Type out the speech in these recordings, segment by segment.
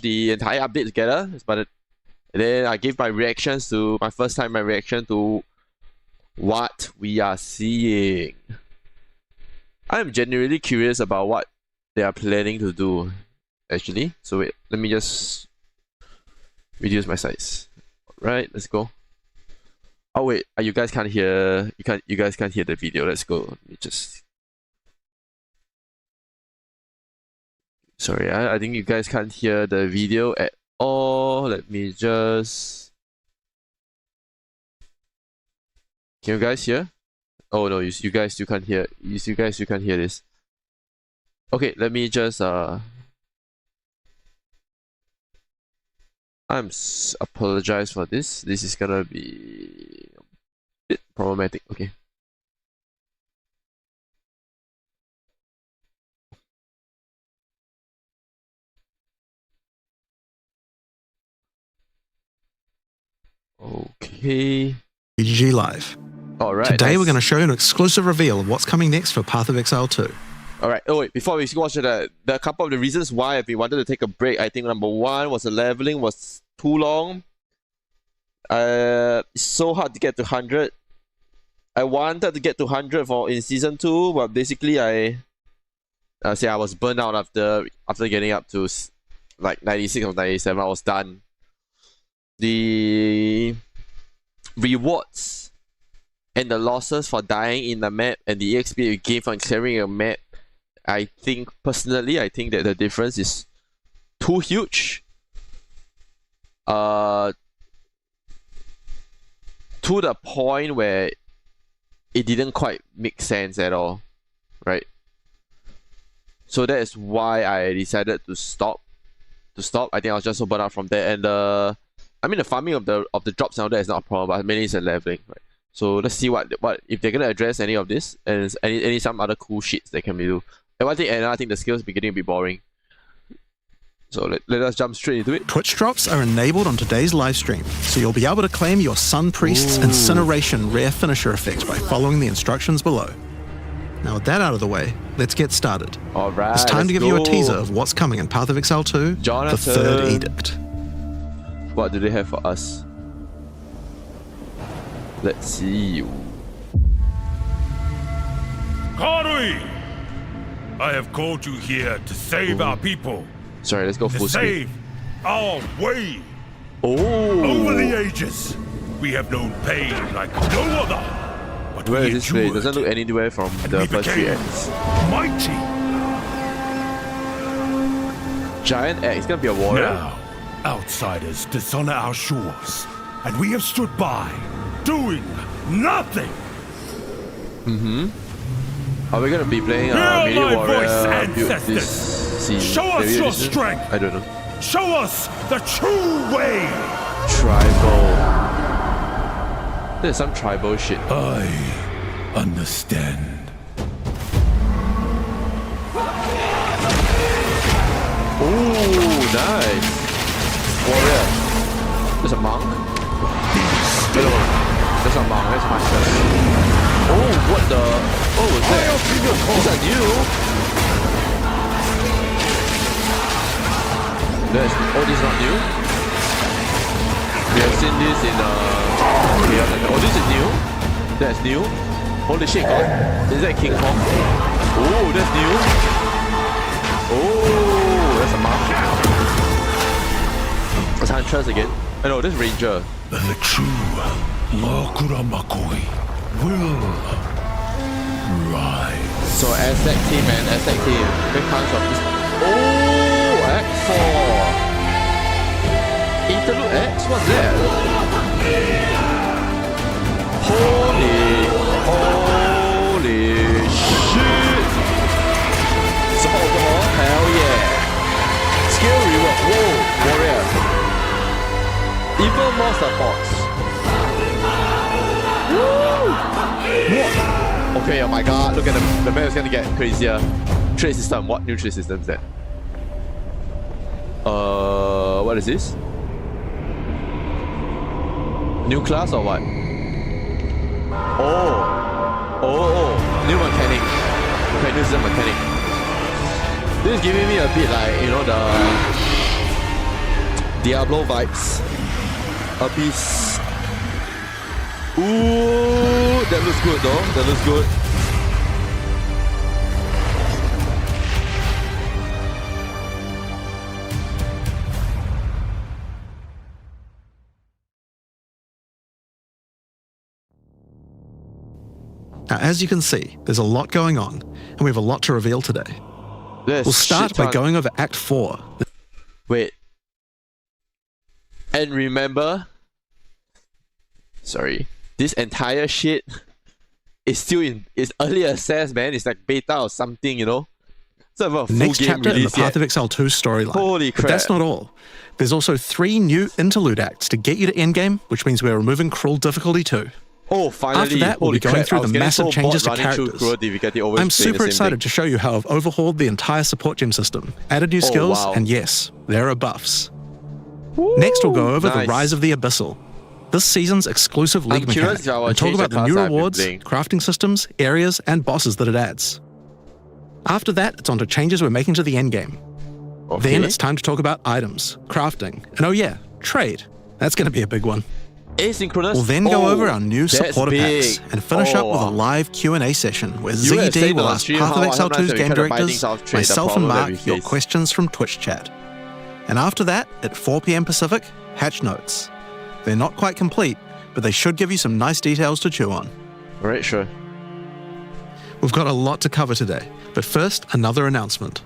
the entire update together. And then I gave my reaction to what we are seeing. I'm genuinely curious about what they are planning to do, actually. So wait, let me just reduce my size. Right, let's go. Oh wait, you guys can't hear. You guys can't hear the video. Let's go. Let me just. Sorry, I think you guys can't hear the video at all. Let me just. Can you guys hear? Oh no, you guys still can't hear. You guys still can't hear this. Okay, let me just apologize for this. This is gonna be a bit problematic. Okay. Okay. BGG Live. Alright. Today we're going to show you an exclusive reveal of what's coming next for Path of Exile 2. Alright, oh wait, before we watch the couple of the reasons why we wanted to take a break, I think number one was the leveling was too long. It's so hard to get to 100. I wanted to get to 100 in season 2, but basically I was burnt out after getting up to like 96 or 97. I was done. The rewards and the losses for dying in the map and the EXP you gain from clearing a map, I think that the difference is too huge. To the point where it didn't quite make sense at all, right? So that is why I decided to stop. I think I was just so burnt out from there, and the farming of the drops now there is not a problem, but mainly it's the leveling, right? So let's see what if they're gonna address any of this and any some other cool shits they can do. And another thing, the skills beginning to be boring. So let us jump straight into it. Twitch drops are enabled on today's live stream, so you'll be able to claim your Sun Priest's Incineration rare finisher effect by following the instructions below. Now with that out of the way, let's get started. Alright, it's time to give you a teaser of what's coming in Path of Exile 2, Jonathan. the Third Edict. What do they have for us? Let's see. Karui! I have called you here to save our people. Sorry, let's go full screen. Save our way. Oh! Over the ages, we have known pain like no other. But where is this place? Doesn't look anywhere from the first 3 acts. Mighty. Giant axe. It's gonna be a warrior. Now, outsiders dishonor our shores, and we have stood by, doing nothing. Are we gonna be playing melee warrior build this season? Show us your strength. I don't know. Show us the true way. Tribal. There's some tribal shit. I understand. Ooh, nice. Warrior. There's a monk. Hello. There's a monk. There's a master. Oh, what the? Oh, what's that? Is that new? This is not new. We have seen this in oh, this is new. That's new. Holy shit, God. Is that King Kong? Oh, that's new. Oh, that's a monk. That's Huntress again. I know, this Ranger. The true Makura Makoi will rise. So Aztec team, man. Aztec team. Big punch of this. Oh, X4. Interlude X? What's that? Holy shit! Support alcohol? Hell yeah! Skill reward. Whoa, warrior. Even more supports. Woo! What? Okay, oh my god, look at the map is gonna get crazier. Trade system, what new trade system is that? What is this? New class or what? Oh, new mechanic. Okay, new system mechanic. This is giving me a bit like, you know, Diablo vibes. Abyss. Ooh, that looks good though. That looks good. Now, as you can see, there's a lot going on, and we have a lot to reveal today. We'll start by going over Act 4. Wait. And remember, sorry, this entire shit is still in early access, man. It's like beta or something, you know? It's not even a full Next game chapter in the release Path yet. of Exile 2 storyline. Holy crap. But that's not all. There's also 3 new interlude acts to get you to endgame, which means we're removing Cruel Difficulty 2. Oh, finally. After that, we'll be going through the massive changes to characters. I'm super excited to show you how I've overhauled the entire support gem system, added new skills, wow. and yes, there are buffs. Next, we'll go over the nice. Rise of the Abyssal, this season's exclusive league curious mechanic, if I will and talk change about the the new class I've been rewards, playing. crafting systems, areas, and bosses that it adds. After that, it's on to changes we're making to the endgame. Okay. Then it's time to talk about items, crafting, and oh yeah, trade. That's going to be a big one. Asynchronous. We'll then go over our new that's supporter packs big. and finish up with a wow. live Q&A session where You had ZD said will on ask stream Path of how Exile sometimes 2's we game try to buy directors, things off trade, the myself and problem that Mark, we your face. questions from Twitch chat. And after that, at 4 p.m. Pacific, hatch notes. They're not quite complete, but they should give you some nice details to chew on. Alright, sure. We've got a lot to cover today, but first, another announcement.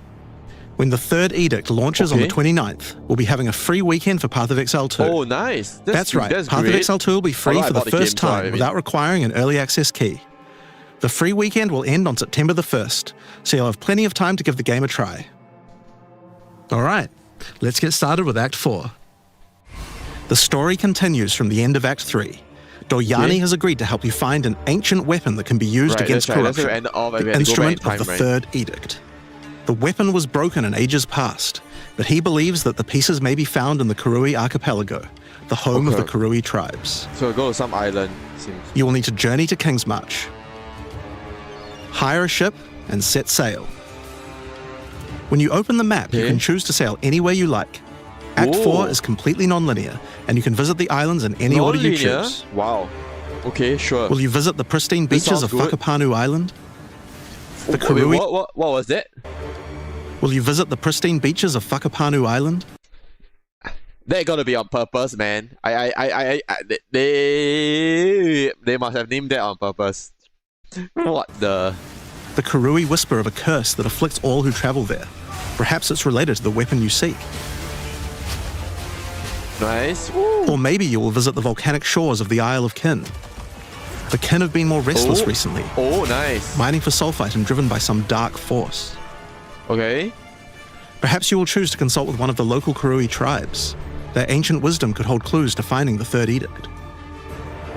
When the third edict launches on the 29th, we'll be having a free weekend for Path of Exile 2. Oh, nice. That's right, That's Path great. of Exile 2 will be free Although I for the bought the first game, so I time mean- without requiring an early access key. The free weekend will end on September the 1st, so you'll have plenty of time to give the game a try. Alright, let's get started with Act 4. The story continues from the end of Act 3. Doryani Okay. has agreed to help you find an ancient weapon that can be used Right, against that's right. That's corruption, where we end off, and we the had to go back in instrument of time, the right? Third Edict. The weapon was broken in ages past, but he believes that the pieces may be found in the Karui archipelago, the home of the Okay. Karui tribes. So go to some island. Seems. You will need to journey to Kingsmarch, hire a ship, and set sail. When you open the map, you Okay. can choose to sail anywhere you like. Act 4 Ooh. is completely non-linear, and you can visit the islands in any order you Non-linear? choose. Wow. Okay, sure. Will you visit the pristine This beaches sounds of good. Whakapanu Island? The Wait, Karui. what was that? Will you visit the pristine beaches of Whakapanu Island? They gotta be on purpose, man. They must have named that on purpose. What the? The Karui whisper of a curse that afflicts all who travel there. Perhaps it's related to the weapon you seek. Nice. Or maybe you will visit the volcanic shores of the Isle of Kin. The Kin have been more restless Oh. recently, Oh, nice. mining for sulfite and driven by some dark force. Okay. Perhaps you will choose to consult with one of the local Karui tribes. Their ancient wisdom could hold clues to finding the Third Edict.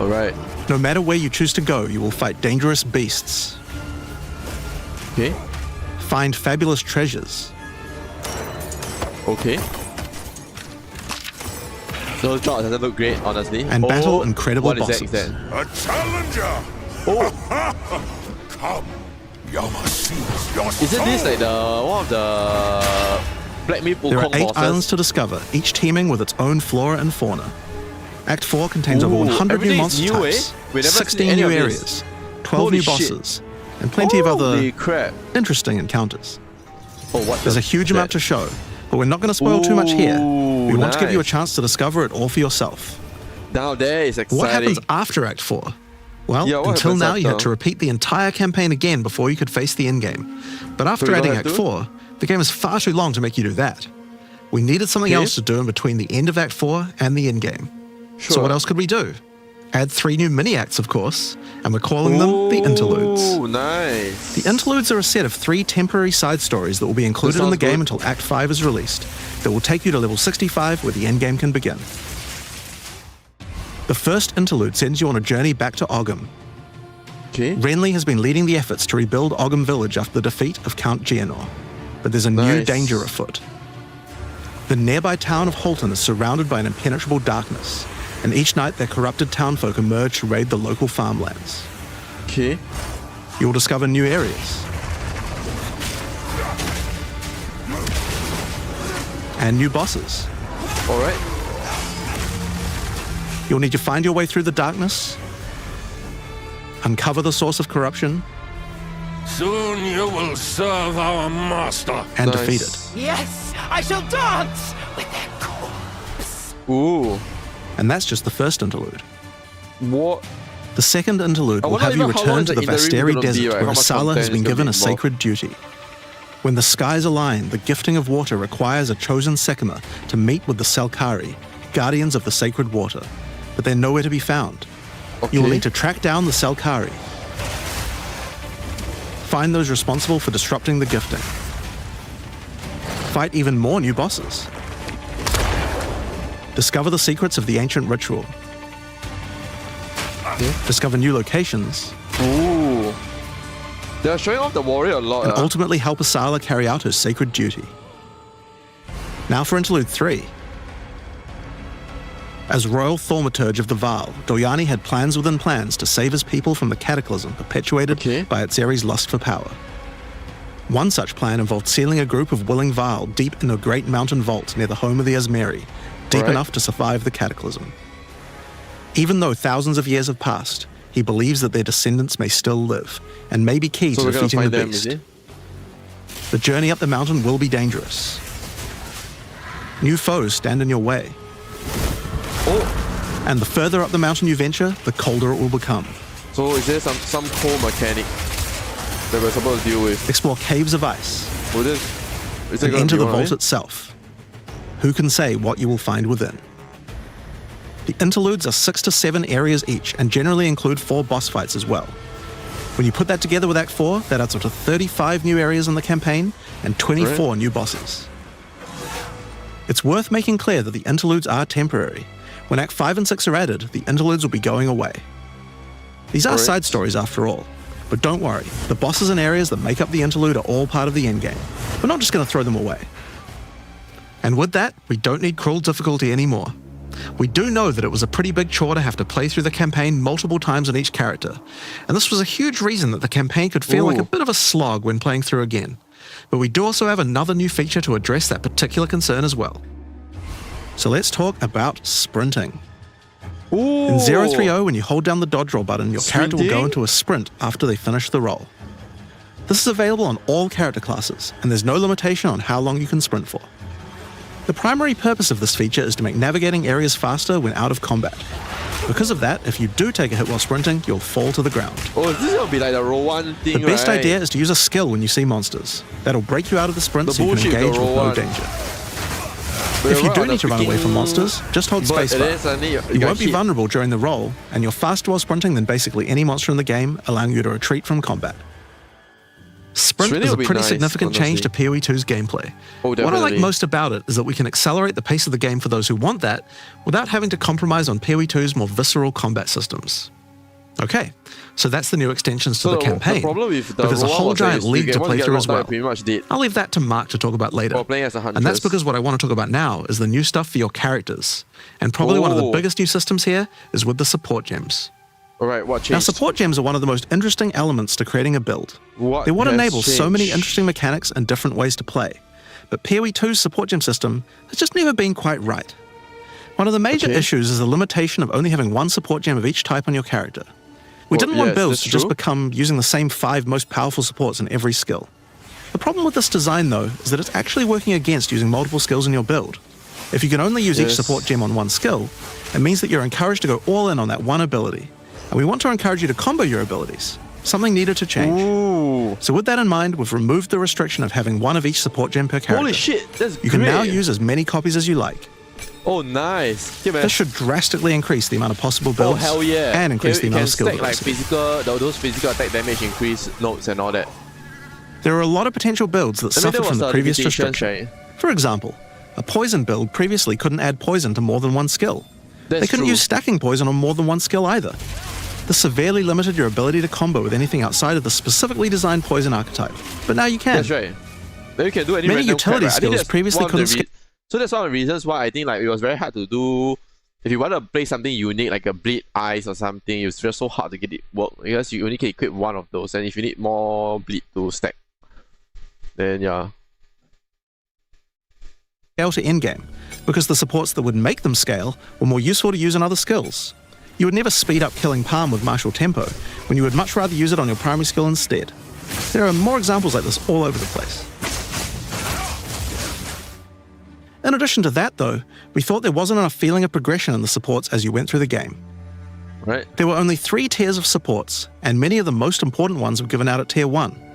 Alright. No matter where you choose to go, you will fight dangerous beasts, Okay. find fabulous treasures, Okay. Those jobs doesn't look great, honestly. and battle incredible what is bosses. that? A challenger! Oh, Come, you must seize your isn't this soul. like the one of the Black Myth There are Wukong 8 bosses? islands to discover, each teeming with its own flora and fauna. Act 4 contains over Ooh, 100 new everything is monster new, eh? types, We never 16 seen any new of this. areas, 12 Holy new shit. bosses, and plenty of other Holy crap. interesting encounters. Oh, what There's a huge amount to show, but we're not going to spoil too much here. We Ooh, want to give you a nice. chance to discover it all for yourself. Now there is exciting. What happens after Act 4? Well, Yeah, what until happens now you had after? to repeat the entire campaign again before you could face the endgame. But after we don't adding have Act to? 4, the game is far too long to make you do that. We needed something Okay. else to do in between the end of Act 4 and the endgame. So Sure. what else could we do? Add 3 new mini-acts, of course, and we're calling them the Interludes. Oh, nice. The Interludes are a set of 3 temporary side stories that will be included in the sounds game good. until Act 5 is released, that will take you to level 65 where the endgame can begin. The first interlude sends you on a journey back to Ogham. Okay. Renly has been leading the efforts to rebuild Ogham Village after the defeat of Count Geonor, but there's a new Nice. danger afoot. The nearby town of Holton is surrounded by an impenetrable darkness, and each night their corrupted townfolk emerge to raid the local farmlands. Okay. You will discover new areas and new bosses. Alright. You'll need to find your way through the darkness, uncover the source of corruption, Soon you will serve our master. and Nice. defeat it. Yes, I shall dance with that corpse. Ooh. And that's just the first interlude. What? The second interlude will wonder have you even how long return to the the interim Vasteri gonna be, Desert, right? where How much Asala has content been is gonna given be a involved? sacred duty. When the skies align, the gifting of water requires a chosen Sekima to meet with the Selkari, guardians of the sacred water, but they're nowhere to be found. You will Okay. need to track down the Selkari, find those responsible for disrupting the gifting, fight even more new bosses, discover the secrets of the ancient ritual, discover new locations, Ooh. They're showing off the warrior a lot. and ultimately help Asala carry out her sacred duty. Now for Interlude 3. As Royal Thaumaturge of the Vaal, Doyani had plans within plans to save his people from the cataclysm perpetuated Okay. by Atzeri's lust for power. One such plan involved sealing a group of willing Vaal deep in a great mountain vault near the home of the Asmeri, deep Right. enough to survive the cataclysm. Even though thousands of years have passed, he believes that their descendants may still live, and may be key So to we're gonna defeating find the them, beast. is it? The journey up the mountain will be dangerous. New foes stand in your way, Oh. and the further up the mountain you venture, the colder it will become. So is there some core mechanic that we're supposed to deal with? Explore caves of ice Will this? Is it and gonna enter be the one of vault it? itself. Who can say what you will find within? The interludes are 6 to 7 areas each and generally include 4 boss fights as well. When you put that together with Act 4, that adds up to 35 new areas in the campaign and 24 new bosses. It's worth making clear that the interludes are temporary. When Act 5 and 6 are added, the interludes will be going away. These are Alright. side stories after all, but don't worry, the bosses and areas that make up the interlude are all part of the endgame. We're not just going to throw them away. And with that, we don't need cruel difficulty anymore. We do know that it was a pretty big chore to have to play through the campaign multiple times on each character, and this was a huge reason that the campaign could feel like a Ooh. bit of a slog when playing through again. But we do also have another new feature to address that particular concern as well. So let's talk about sprinting. Ooh. In 030, when you hold down the dodge roll button, your character will go Sprinting? into a sprint after they finish the roll. This is available on all character classes, and there's no limitation on how long you can sprint for. The primary purpose of this feature is to make navigating areas faster when out of combat. Because of that, if you do take a hit while sprinting, you'll fall to the ground. Oh, this is gonna be like the roll one thing, The best right? idea is to use a skill when you see monsters. That'll break you out of the sprint The so you can bullshit, the engage with roll no one. danger. We're If you right do on need the to run away from freaking monsters, just hold bird, and then spacebar. suddenly You got won't be hit. vulnerable during the roll, and you're faster while sprinting than basically any monster in the game, allowing you to retreat from combat. Sprint Sprinting is a would be pretty nice, significant change to honestly. PoE 2's gameplay. Oh, What I like definitely. most about it is that we can accelerate the pace of the game for those who want that, without having to compromise on PoE 2's more visceral combat systems. Okay, so that's the new extensions to So the campaign. The problem with the but there's a roll whole was that giant you league get- to once play you get through knocked as down, well. you're pretty much dead. I'll leave that to Mark to talk about later. Or playing as a And that's huntress. because what I want to talk about now is the new stuff for your characters. And probably one of the Oh. biggest new systems here is with the support gems. Alright, what changed? Now, support gems are one of the most interesting elements to creating a build. What They what has enables so many changed? interesting mechanics and different ways to play. But PoE 2's support gem system has just never been quite right. One of the major Okay. issues is the limitation of only having one support gem of each type on your character. We Well, didn't want yes, builds that's to just true. become using the same 5 most powerful supports in every skill. The problem with this design, though, is that it's actually working against using multiple skills in your build. If you can only use each Yes. support gem on one skill, it means that you're encouraged to go all in on that one ability. And we want to encourage you to combo your abilities, something needed to change. Ooh. So with that in mind, we've removed the restriction of having one of each support gem per character. Holy shit, that's You can now great. use as many copies as you like. Oh, nice. Yeah, man. This should drastically increase the amount of possible Oh, builds hell yeah. and increase the Can- amount of can skill stack, like diversity. those physical attack damage increase notes and all that. There are a lot of potential builds that I mean, suffered that from was the previous limitations, restriction. right? For example, a poison build previously couldn't add poison to more than one skill. That's They couldn't true. use stacking poison on more than one skill either. This severely limited your ability to combo with anything outside of the specifically designed poison archetype. But now you can. That's right. Then you can do any Many random utility crap, right? I think skills that's previously one of the couldn't So that's one of the reasons why I think like it was very hard to do. If you want to play something unique like a bleed eyes or something, it's just so hard to get it work because you only can equip one of those, and if you need more bleed to stack, then yeah. scale to endgame, because the supports that would make them scale were more useful to use in other skills. You would never speed up killing Palm with martial tempo, when you would much rather use it on your primary skill instead. There are more examples like this all over the place. In addition to that though, we thought there wasn't enough feeling of progression in the supports as you went through the game. Right. There were only 3 tiers of supports, and many of the most important ones were given out at tier 1.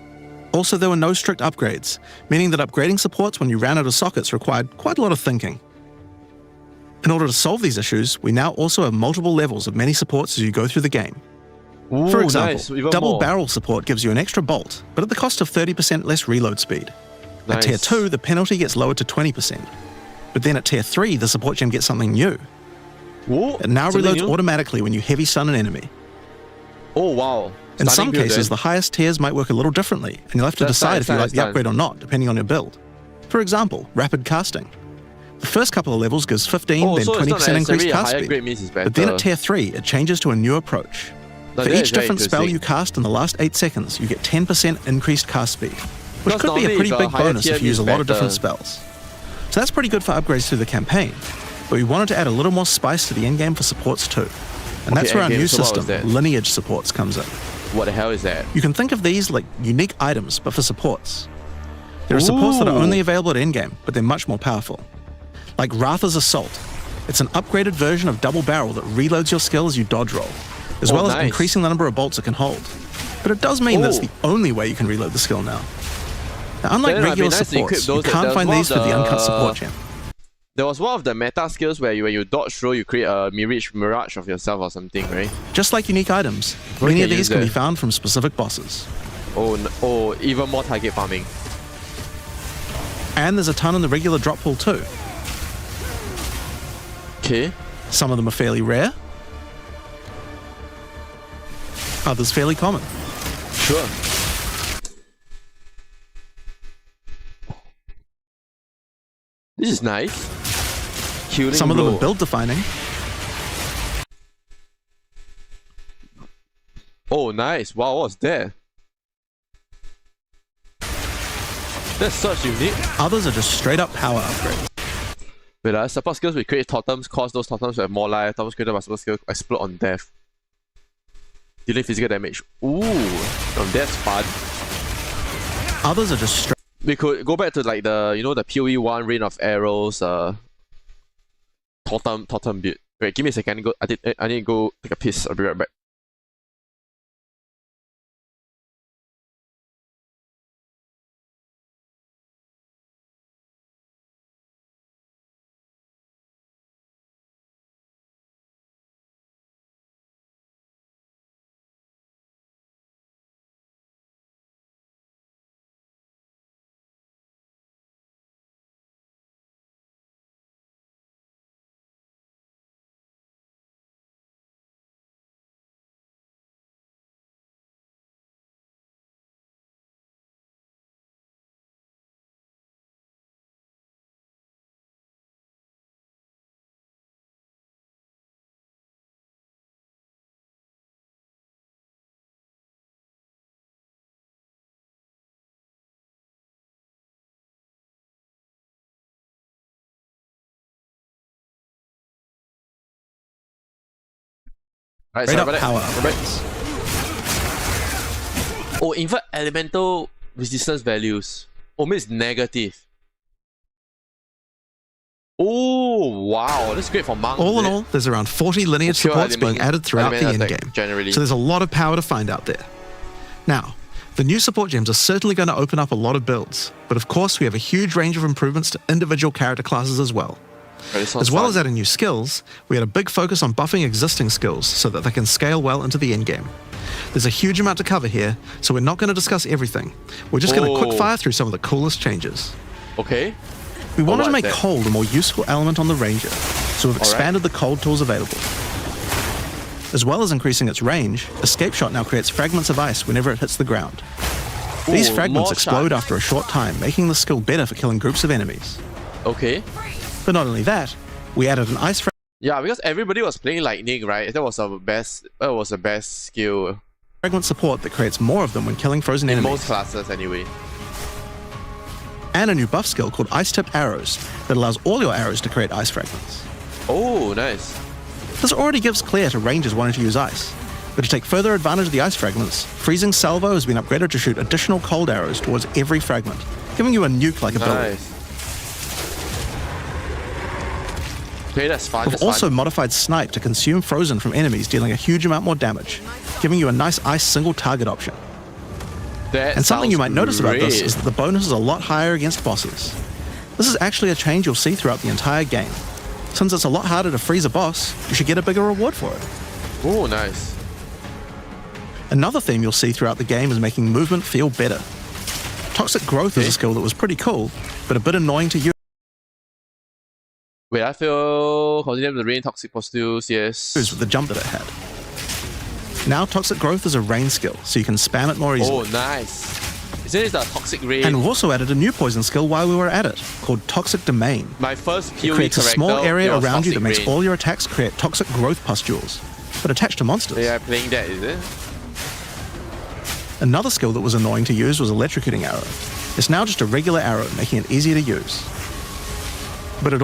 Also, there were no strict upgrades, meaning that upgrading supports when you ran out of sockets required quite a lot of thinking. In order to solve these issues, we now also have multiple levels of many supports as you go through the game. Ooh, For example, nice. Even double more. barrel support gives you an extra bolt, but at the cost of 30% less reload speed. At Nice. tier 2, the penalty gets lowered to 20%. But then at tier 3, the support gem gets something new. Whoa, It now something reloads new? automatically when you heavy stun an enemy. Oh wow. In Stunning some build cases, then. the highest tiers might work a little differently, and you'll have to That's decide nice, if you nice, like the nice. upgrade or not, depending on your build. For example, rapid casting. The first couple of levels gives 15, Oh, then so it's not 20% increased necessarily a cast higher speed. grade means it's better. But then at tier 3, it changes to a new approach. Now, For that each is very different spell you interesting. cast in the last 8 seconds, you get 10% increased cast speed, which Because could be a normally pretty if a big higher bonus tier if you use a means lot of different better. spells. So that's pretty good for upgrades through the campaign, but we wanted to add a little more spice to the endgame for supports too. And that's Okay, where our endgame, new so what system, was that? lineage supports, comes in. What the hell is that? You can think of these like unique items, but for supports. There are supports that are only available at endgame, but they're much more powerful. Like Ratha's Assault. It's an upgraded version of Double Barrel that reloads your skill as you dodge roll, as Oh, well as nice. increasing the number of bolts it can hold. But it does mean that's Oh. the only way you can reload the skill now. Now, unlike Then it might be regular nice to equip supports, you those that can't does find one these of for the uncut the- support gem. There was one of the meta skills where when you dodge throw, you create a mirage of yourself or something, right? Just like unique items, What many can of you these use can be there? found from specific bosses. Oh, even more target farming. And there's a ton in the regular drop pool too. Okay. Some of them are fairly rare, others fairly common. Sure. This is nice. Healing Some of them blow. are build defining. Oh, nice. Wow, what's that? That's such unique. Others are just straight up power upgrades. Wait, support skills we create totems, cause those totems to have more life. Totems created by support skills explode on death. Dealing physical damage. Ooh, that's fun. Others are just straight We could go back to like the the POE 1 Rain of Arrows totem build. Wait, give me a second. I need to go take a piss. I'll be right back. Right, sorry up about that. power Right. upgrades. Oh, invert elemental resistance values. Oh, means negative. Oh, wow. That's great for monks. All in is it? all, there's around 40 lineage Pure supports being element- added throughout the elemental attack, endgame. generally. So there's a lot of power to find out there. Now, the new support gems are certainly going to open up a lot of builds, but of course we have a huge range of improvements to individual character classes as well. Right, this sounds As well fun. as adding new skills, we had a big focus on buffing existing skills so that they can scale well into the endgame. There's a huge amount to cover here, so we're not going to discuss everything. We're just going to quick Oh. fire through some of the coolest changes. Okay. We wanted to what's make that? cold a more useful element on the Ranger, so we've Alright. expanded the cold tools available. As well as increasing its range, Escape Shot now creates fragments of ice whenever it hits the ground. These Ooh, fragments more explode shots. after a short time, making the skill better for killing groups of enemies. Okay. But not only that, we added an ice Yeah, because everybody was playing lightning, right? That was the best skill fragment support that creates more of them when killing frozen in enemies. most classes anyway. and a new buff skill called Ice-Tipped Arrows that allows all your arrows to create ice fragments. Oh, nice. This already gives clear to rangers wanting to use ice, but to take further advantage of the ice fragments, Freezing Salvo has been upgraded to shoot additional cold arrows towards every fragment, giving you a nuke-like ability. Nice. Okay, that's fun. We've That's also fun. modified Snipe to consume Frozen from enemies, dealing a huge amount more damage, giving you a nice ice single target option. That And something you might sounds notice about this great. is that the bonus is a lot higher against bosses. This is actually a change you'll see throughout the entire game. Since it's a lot harder to freeze a boss, you should get a bigger reward for it. Oh, nice. Another theme you'll see throughout the game is making movement feel better. Toxic Growth is Okay. a skill that was pretty cool, but a bit annoying to use Wait, I feel continue the rain toxic pustules, yes. with the jump that it had. Now Toxic Growth is a rain skill, so you can spam it more easily. Oh, nice. Isn't it the toxic rain? And we've also added a new poison skill while we were at it, called Toxic Domain. My first POE It creates a small character, area it was around you that toxic makes rain. all your attacks create toxic growth pustules, but attached to monsters. They are playing that, is it? Another skill that was annoying to use was Electrocuting Arrow. It's now just a regular arrow, making it easier to use. But it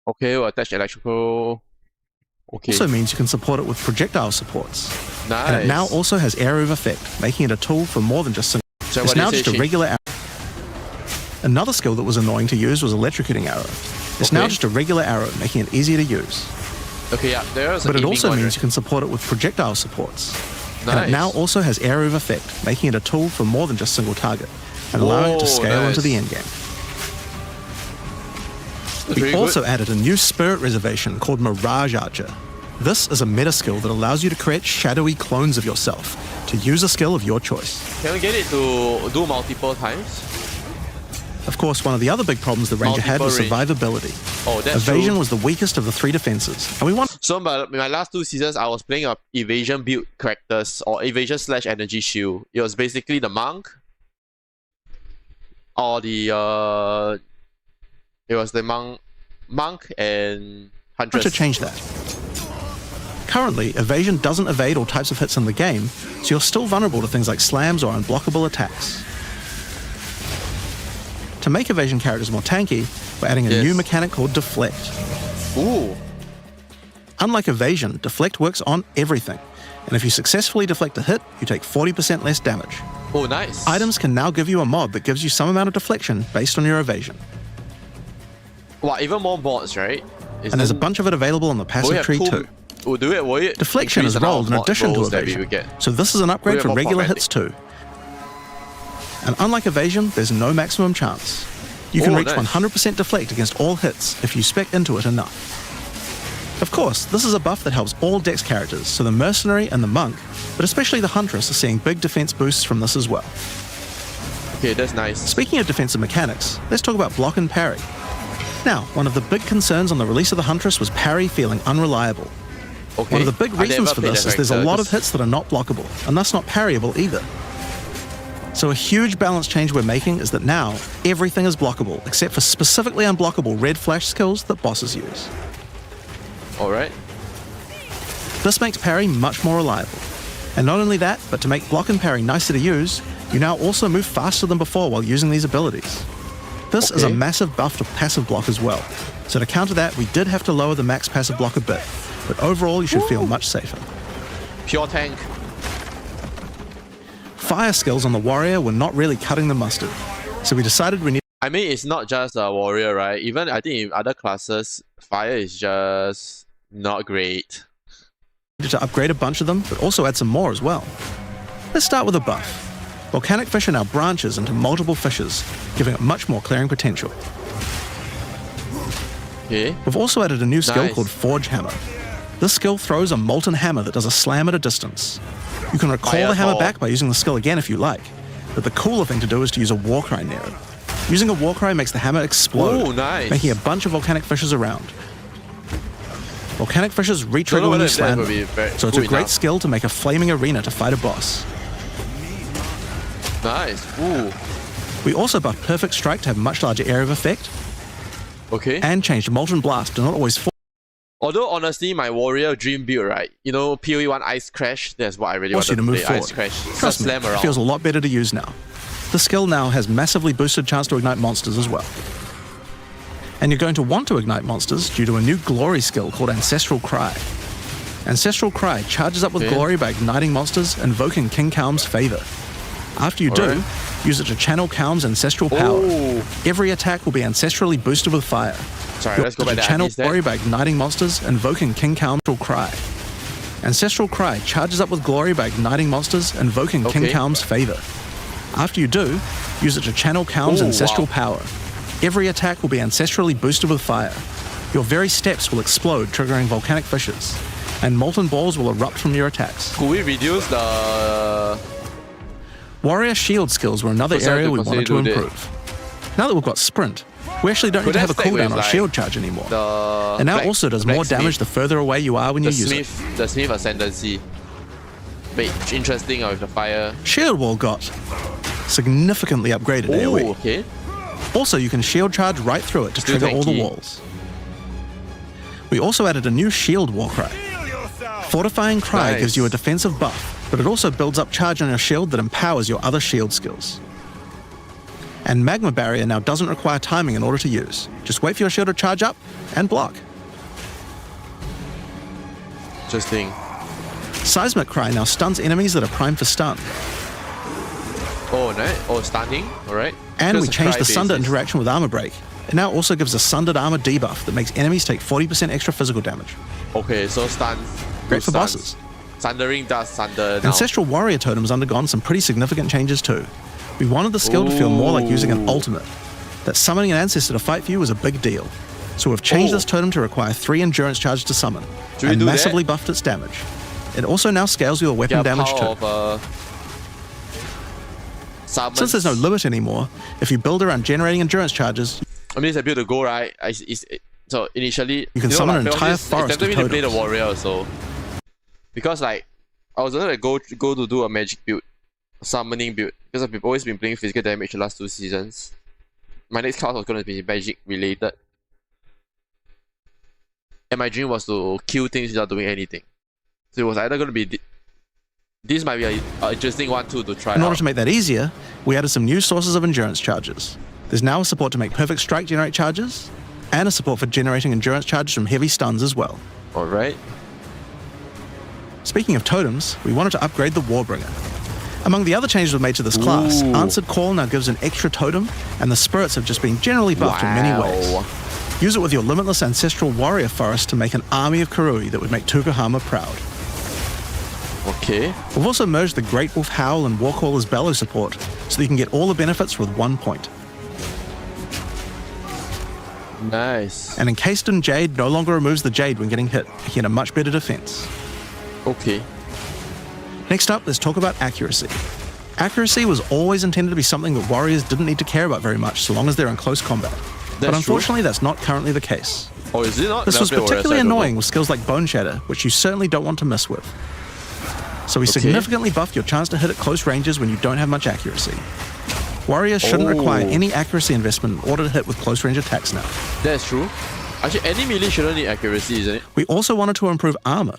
Okay, we'll attach electrical. Okay. also means you can support it with projectile supports. Nice. And it now also has Area of Effect, making it a tool for more than just single. So It's what do you now say, just a Shane? regular arrow. Another skill that was annoying to use was Electrocuting Arrow. It's now Okay. just a regular arrow, making it easier to use. Okay, yeah, there's But an it aiming also one, means right? you can support it with projectile supports. And Nice. it now also has Area of Effect, making it a tool for more than just single target, and allowing it to Whoa, scale into the nice. endgame. That's We very also good. added a new spirit reservation called Mirage Archer. This is a meta skill that allows you to create shadowy clones of yourself to use a skill of your choice. Can we get it to do multiple times? Of course, one of the other big problems the Ranger had was Multiple survivability. Oh, that's Evasion true. was the weakest of the three defenses, and we want So in my last 2 seasons, I was playing a evasion build characters or evasion / energy shield. It was basically the monk or the it was the monk and huntress. to change that. Currently, Evasion doesn't evade all types of hits in the game, so you're still vulnerable to things like slams or unblockable attacks. To make Evasion characters more tanky, we're adding a Yes. new mechanic called Deflect. Ooh, Unlike Evasion, Deflect works on everything, and if you successfully deflect a hit, you take 40% less damage. oh nice. Items can now give you a mod that gives you some amount of deflection based on your evasion, Wow, even more mods, right? and there's a bunch of it available on the passive tree too. Will do it, will it? Deflection increase is the amount rolled of in mod addition to rolls that we evasion, will get. so this is an upgrade Will it for more regular problematic? hits too. And unlike Evasion, there's no maximum chance. You can Oh, reach nice. 100% deflect against all hits if you spec into it enough. Of course, this is a buff that helps all Dex characters, so the Mercenary and the Monk, but especially the Huntress, are seeing big defense boosts from this as well. Okay, that's nice. Speaking of defensive mechanics, let's talk about block and parry. Now, one of the big concerns on the release of the Huntress was parry feeling unreliable. Okay. One of the big I reasons never for played this that is there's a character, lot of 'cause- hits that are not blockable, and thus not parryable either. So a huge balance change we're making is that now everything is blockable, except for specifically unblockable red flash skills that bosses use. Alright. This makes parry much more reliable. And not only that, but to make block and parry nicer to use, you now also move faster than before while using these abilities. This is a Okay. massive buff to passive block as well. So to counter that, we did have to lower the max passive block a bit, but overall you should feel much safer. Pure tank. Fire skills on the warrior were not really cutting the mustard, so we decided we needed I mean, it's not just a warrior, right? Even I think in other classes, fire is just not great. to upgrade a bunch of them, but also add some more as well. Let's start with a buff. Volcanic fish are now branches into multiple fishes, giving it much more clearing potential. Okay. We've also added a new skill Nice. called Forge Hammer. This skill throws a molten hammer that does a slam at a distance. You can recall the hammer Fireball. back by using the skill again if you like, but the cooler thing to do is to use a war cry near it. Using a war cry makes the hammer explode, Ooh, nice. making a bunch of volcanic fishes around. Volcanic fishes Don't know re-trigger when whether you that slam will them, be very so it's a good great enough. skill to make a flaming arena to fight a boss. Nice. Ooh. We also buffed Perfect Strike to have a much larger area of effect, Okay. and changed Molten Blast to not always fall. Although honestly, my warrior dream build, right? You know, POE 1 Ice Crash. That's what I really Force want you to move play. forward. Ice Crash. Just Trust me, slam it around. feels a lot better to use now. The skill now has massively boosted chance to ignite monsters as well. And you're going to want to ignite monsters due to a new glory skill called Ancestral Cry. Ancestral Cry charges up with glory by igniting monsters, invoking King Kaum's favor. After you do, use it to channel Kaum's ancestral power. Every attack will be ancestrally boosted with fire. Sorry, let's go back to channel Andy's there. glory by igniting monsters, invoking King Kaum's Cry. Ancestral Cry charges up with glory by igniting monsters, invoking King Kaum's favor. After you do, use it to channel Kaum's ancestral power. Every attack will be ancestrally boosted with fire. Your very steps will explode, triggering volcanic fissures, and molten balls will erupt from your attacks. Could we reduce the... Warrior shield skills were another Sorry area to we wanted to consider improve. Now that we've got sprint, we actually don't need Could to have a that stack cooldown with, on a like, shield charge anymore. the It now black- also does more blacksmith? damage the further away you are when you use it. The Smith Ascendancy. Wait, interesting with the fire. Shield wall got significantly upgraded AoE. Oh, okay. Also, you can shield charge right through it to Still trigger all the tanky. walls. We also added a new shield war cry. Fortifying Cry Nice. gives you a defensive buff, but it also builds up charge on your shield that empowers your other shield skills. And Magma Barrier now doesn't require timing in order to use. Just wait for your shield to charge up and block. Interesting. Seismic Cry now stuns enemies that are primed for stun. Oh, nice. Oh, stunning. Alright. And we Just a changed cry the Sunder basis. interaction with Armor Break. It now also gives a Sundered Armor debuff that makes enemies take 40% extra physical damage. Okay, so stuns. Great for stuns. bosses. Sundering does sunder now. Ancestral Warrior Totem has undergone some pretty significant changes too. We wanted the skill to feel more like using an ultimate. That summoning an ancestor to fight for you was a big deal. So we've changed this totem to require 3 endurance charges to summon, Should we and do that? massively buffed its damage. It also now scales with your weapon Yeah, damage power too. of, summons. Since there's no limit anymore, if you build around generating endurance charges, I mean, it's a bit to go, right? So initially, You can summon an because entire it's forest tempted of me to play the totems. warrior also. Because like, I was gonna go to do a magic build, summoning build, because I've always been playing physical damage the last 2 seasons. My next class was gonna be magic related. And my dream was to kill things without doing anything. So it was either gonna be this might be an interesting one too to try in order out. to make that easier, we added some new sources of endurance charges. There's now a support to make Perfect Strike generate charges, and a support for generating endurance charges from heavy stuns as well. Alright. Speaking of totems, we wanted to upgrade the Warbringer. Among the other changes we've made to this class, Ooh. Answered Call now gives an extra totem, and the spirits have just been generally buffed in many ways. Use it with your limitless ancestral warrior forest to make an army of Karui that would make Tukahama proud. Okay. We've also merged the Great Wolf Howl and Warcaller's Bellow support, so that you can get all the benefits with 1 point. Nice. And Encased in Jade no longer removes the Jade when getting hit, making it a much better defense. Okay. Next up, let's talk about accuracy. Accuracy was always intended to be something that warriors didn't need to care about very much so long as they're in close combat. But unfortunately, that's not currently the case. Oh, is it not? This was Never played warrior, particularly so I don't know. annoying with skills like Bone Shatter, which you certainly don't want to mess with. So we significantly buffed your chance to hit at close ranges when you don't have much accuracy. Warriors shouldn't require any accuracy investment in order to hit with close range attacks now. That's true. Actually, any melee shouldn't need accuracy, isn't it? We also wanted to improve armor.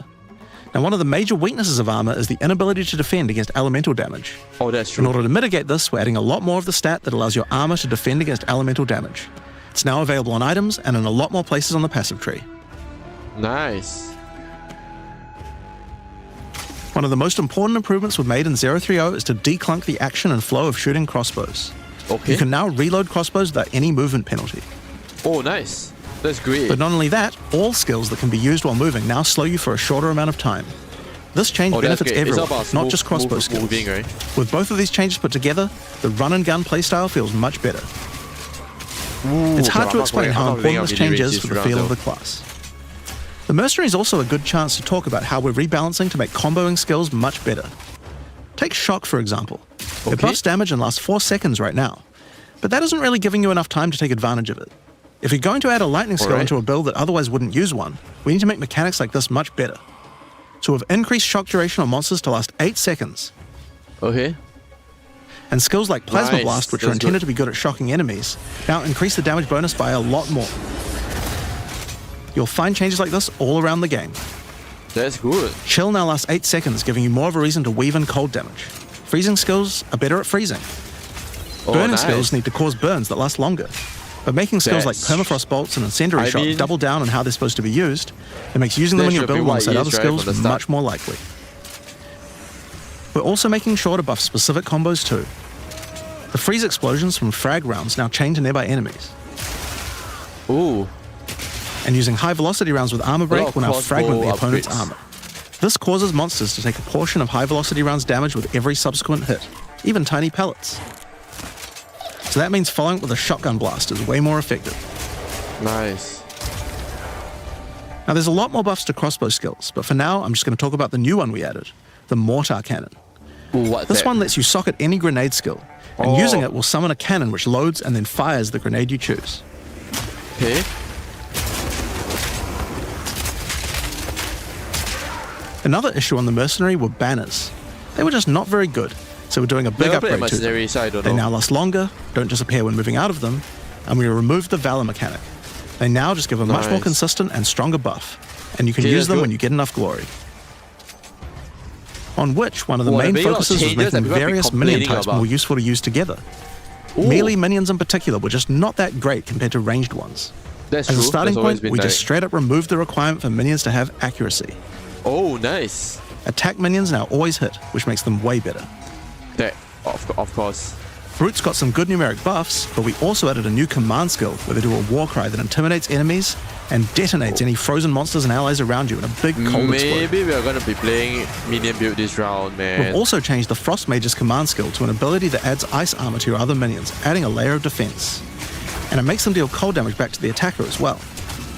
Now, one of the major weaknesses of armor is the inability to defend against elemental damage. Oh, that's In true. order to mitigate this, we're adding a lot more of the stat that allows your armor to defend against elemental damage. It's now available on items and in a lot more places on the passive tree. Nice. One of the most important improvements we've made in 030 is to declunk the action and flow of shooting crossbows. Okay. You can now reload crossbows without any movement penalty. Oh, nice. That's great. But not only that, all skills that can be used while moving now slow you for a shorter amount of time. This change oh, that's benefits great. It's everyone, about not just crossbow skills. moving, right? With both of these changes put together, the run and gun playstyle feels much better. It's hard to explain how important this change is for the feel of the class. The Mercenary is also a good chance to talk about how we're rebalancing to make comboing skills much better. Take Shock, for example. It buffs damage and lasts 4 seconds right now, but that isn't really giving you enough time to take advantage of it. If you're going to add a lightning skill into a build that otherwise wouldn't use one, we need to make mechanics like this much better. So we've increased shock duration on monsters to last 8 seconds. Okay. And skills like Plasma Nice. Blast, which are That's intended good. to be good at shocking enemies, now increase the damage bonus by a lot more. You'll find changes like this all around the game. That's good. Chill now lasts 8 seconds, giving you more of a reason to weave in cold damage. Freezing skills are better at freezing. Oh, Burning nice. skills need to cause burns that last longer. But making skills like That's- permafrost bolts and incendiary I shot mean- double down on how they're supposed to be used, it makes using them That in your should be build what alongside it other is, right, skills from the start. much more likely. We're also making sure to buff specific combos too. The freeze explosions from frag rounds now chain to nearby enemies, Ooh. and using high velocity rounds with armor break of will now crossbow fragment the opponent's upgrades. armor. This causes monsters to take a portion of high velocity rounds damage with every subsequent hit, even tiny pellets. So that means following it with a shotgun blast is way more effective. Nice. Now there's a lot more buffs to crossbow skills, but for now I'm just going to talk about the new one we added, the mortar cannon. Ooh, what's This that? one lets you socket any grenade skill, and Oh. using it will summon a cannon which loads and then fires the grenade you choose. Okay. Another issue on the mercenary were banners. They were just not very good, so we're doing a big Never played upgrade to them. mercenary, so I don't They know. now last longer, don't disappear when moving out of them, and we removed the Valor mechanic. They now just give a much more Nice. consistent and stronger buff, and you can Okay, use that's them good. when you get enough glory. On which, one of the Wow, main there are a lot of focuses was changes that making people have been various minion complaining types about. more useful to use together. Ooh, Melee minions in particular were just not that great compared to ranged ones. that's As true. a starting That's always point, been we like- just straight up removed the requirement for minions to have accuracy. Oh, nice. Attack minions now always hit, which makes them way better. That, of course. Brutes got some good numeric buffs, but we also added a new command skill where they do a war cry that intimidates enemies and detonates any frozen monsters and allies around you in a big cold explosion. Maybe we are gonna be playing minion build this round, We've man. also changed the Frost Mage's command skill to an ability that adds ice armor to your other minions, adding a layer of defense. And it makes them deal cold damage back to the attacker as well.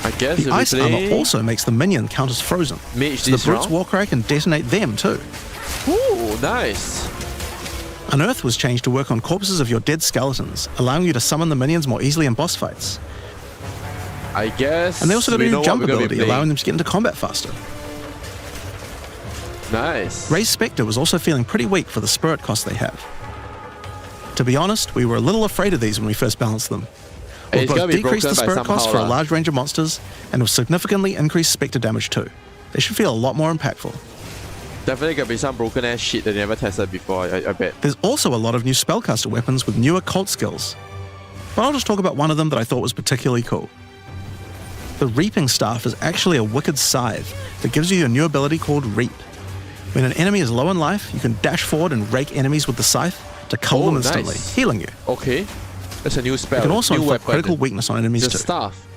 I guess The we'll be ice armor playing also makes the minion count as frozen, mage so the this Brute's round. war cry can detonate them too. Ooh, nice. Unearth was changed to work on corpses of your dead skeletons, allowing you to summon the minions more easily in boss fights. I guess. And they also got a we know new what jump we're gonna be ability, playing. allowing them to get into combat faster. Nice. Ray's Spectre was also feeling pretty weak for the spirit cost they have. To be honest, we were a little afraid of these when we first balanced them. We've It's gonna both be decreased the broken by spirit cost somehow for a lah. large range of monsters, and will significantly increase Spectre damage too. They should feel a lot more impactful. Definitely gonna be some broken ass shit that they never tested before, I bet. There's also a lot of new spellcaster weapons with newer cult skills. But I'll just talk about one of them that I thought was particularly cool. The Reaping Staff is actually a wicked scythe that gives you a new ability called Reap. When an enemy is low in life, you can dash forward and rake enemies with the scythe to cull Oh, them instantly, nice. healing you. Okay. That's a new spell. It can also new inflict weapon. critical weakness on enemies The too. staff.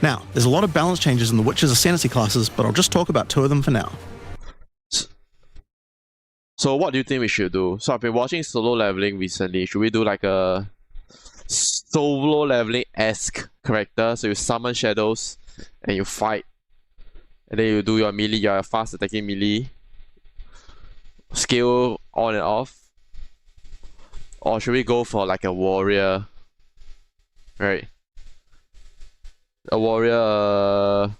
Now, there's a lot of balance changes in the Witcher's Ascendancy classes, but I'll just talk about two of them for now. So what do you think we should do? So I've been watching solo leveling recently. Should we do like a solo leveling-esque character? So you summon shadows and you fight. And then you do your melee, your fast attacking melee. Skill on and off. Or should we go for like a warrior? Right. A warrior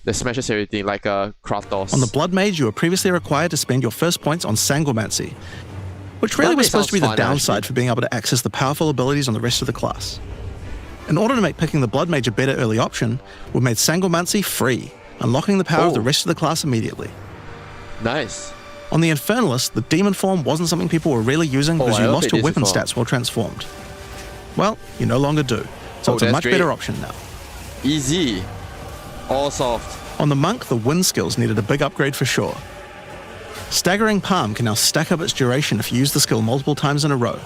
that smashes everything like a Kratos. On the Blood Mage, you were previously required to spend your first points on Sangomancy, which really Blood was Mage supposed to be the sounds fun, downside actually. for being able to access the powerful abilities on the rest of the class. In order to make picking the Blood Mage a better early option, we made Sangomancy free, unlocking the power of the Oh. rest of the class immediately. Nice. On the Infernalist, the Demon form wasn't something people were really using because I you don't lost think your this weapon before. stats while transformed. Well, you no longer do, so Oh, it's a that's much great. better option now. Easy. All soft. On the Monk, the wind skills needed a big upgrade for sure. Staggering Palm can now stack up its duration if you use the skill multiple times in a row,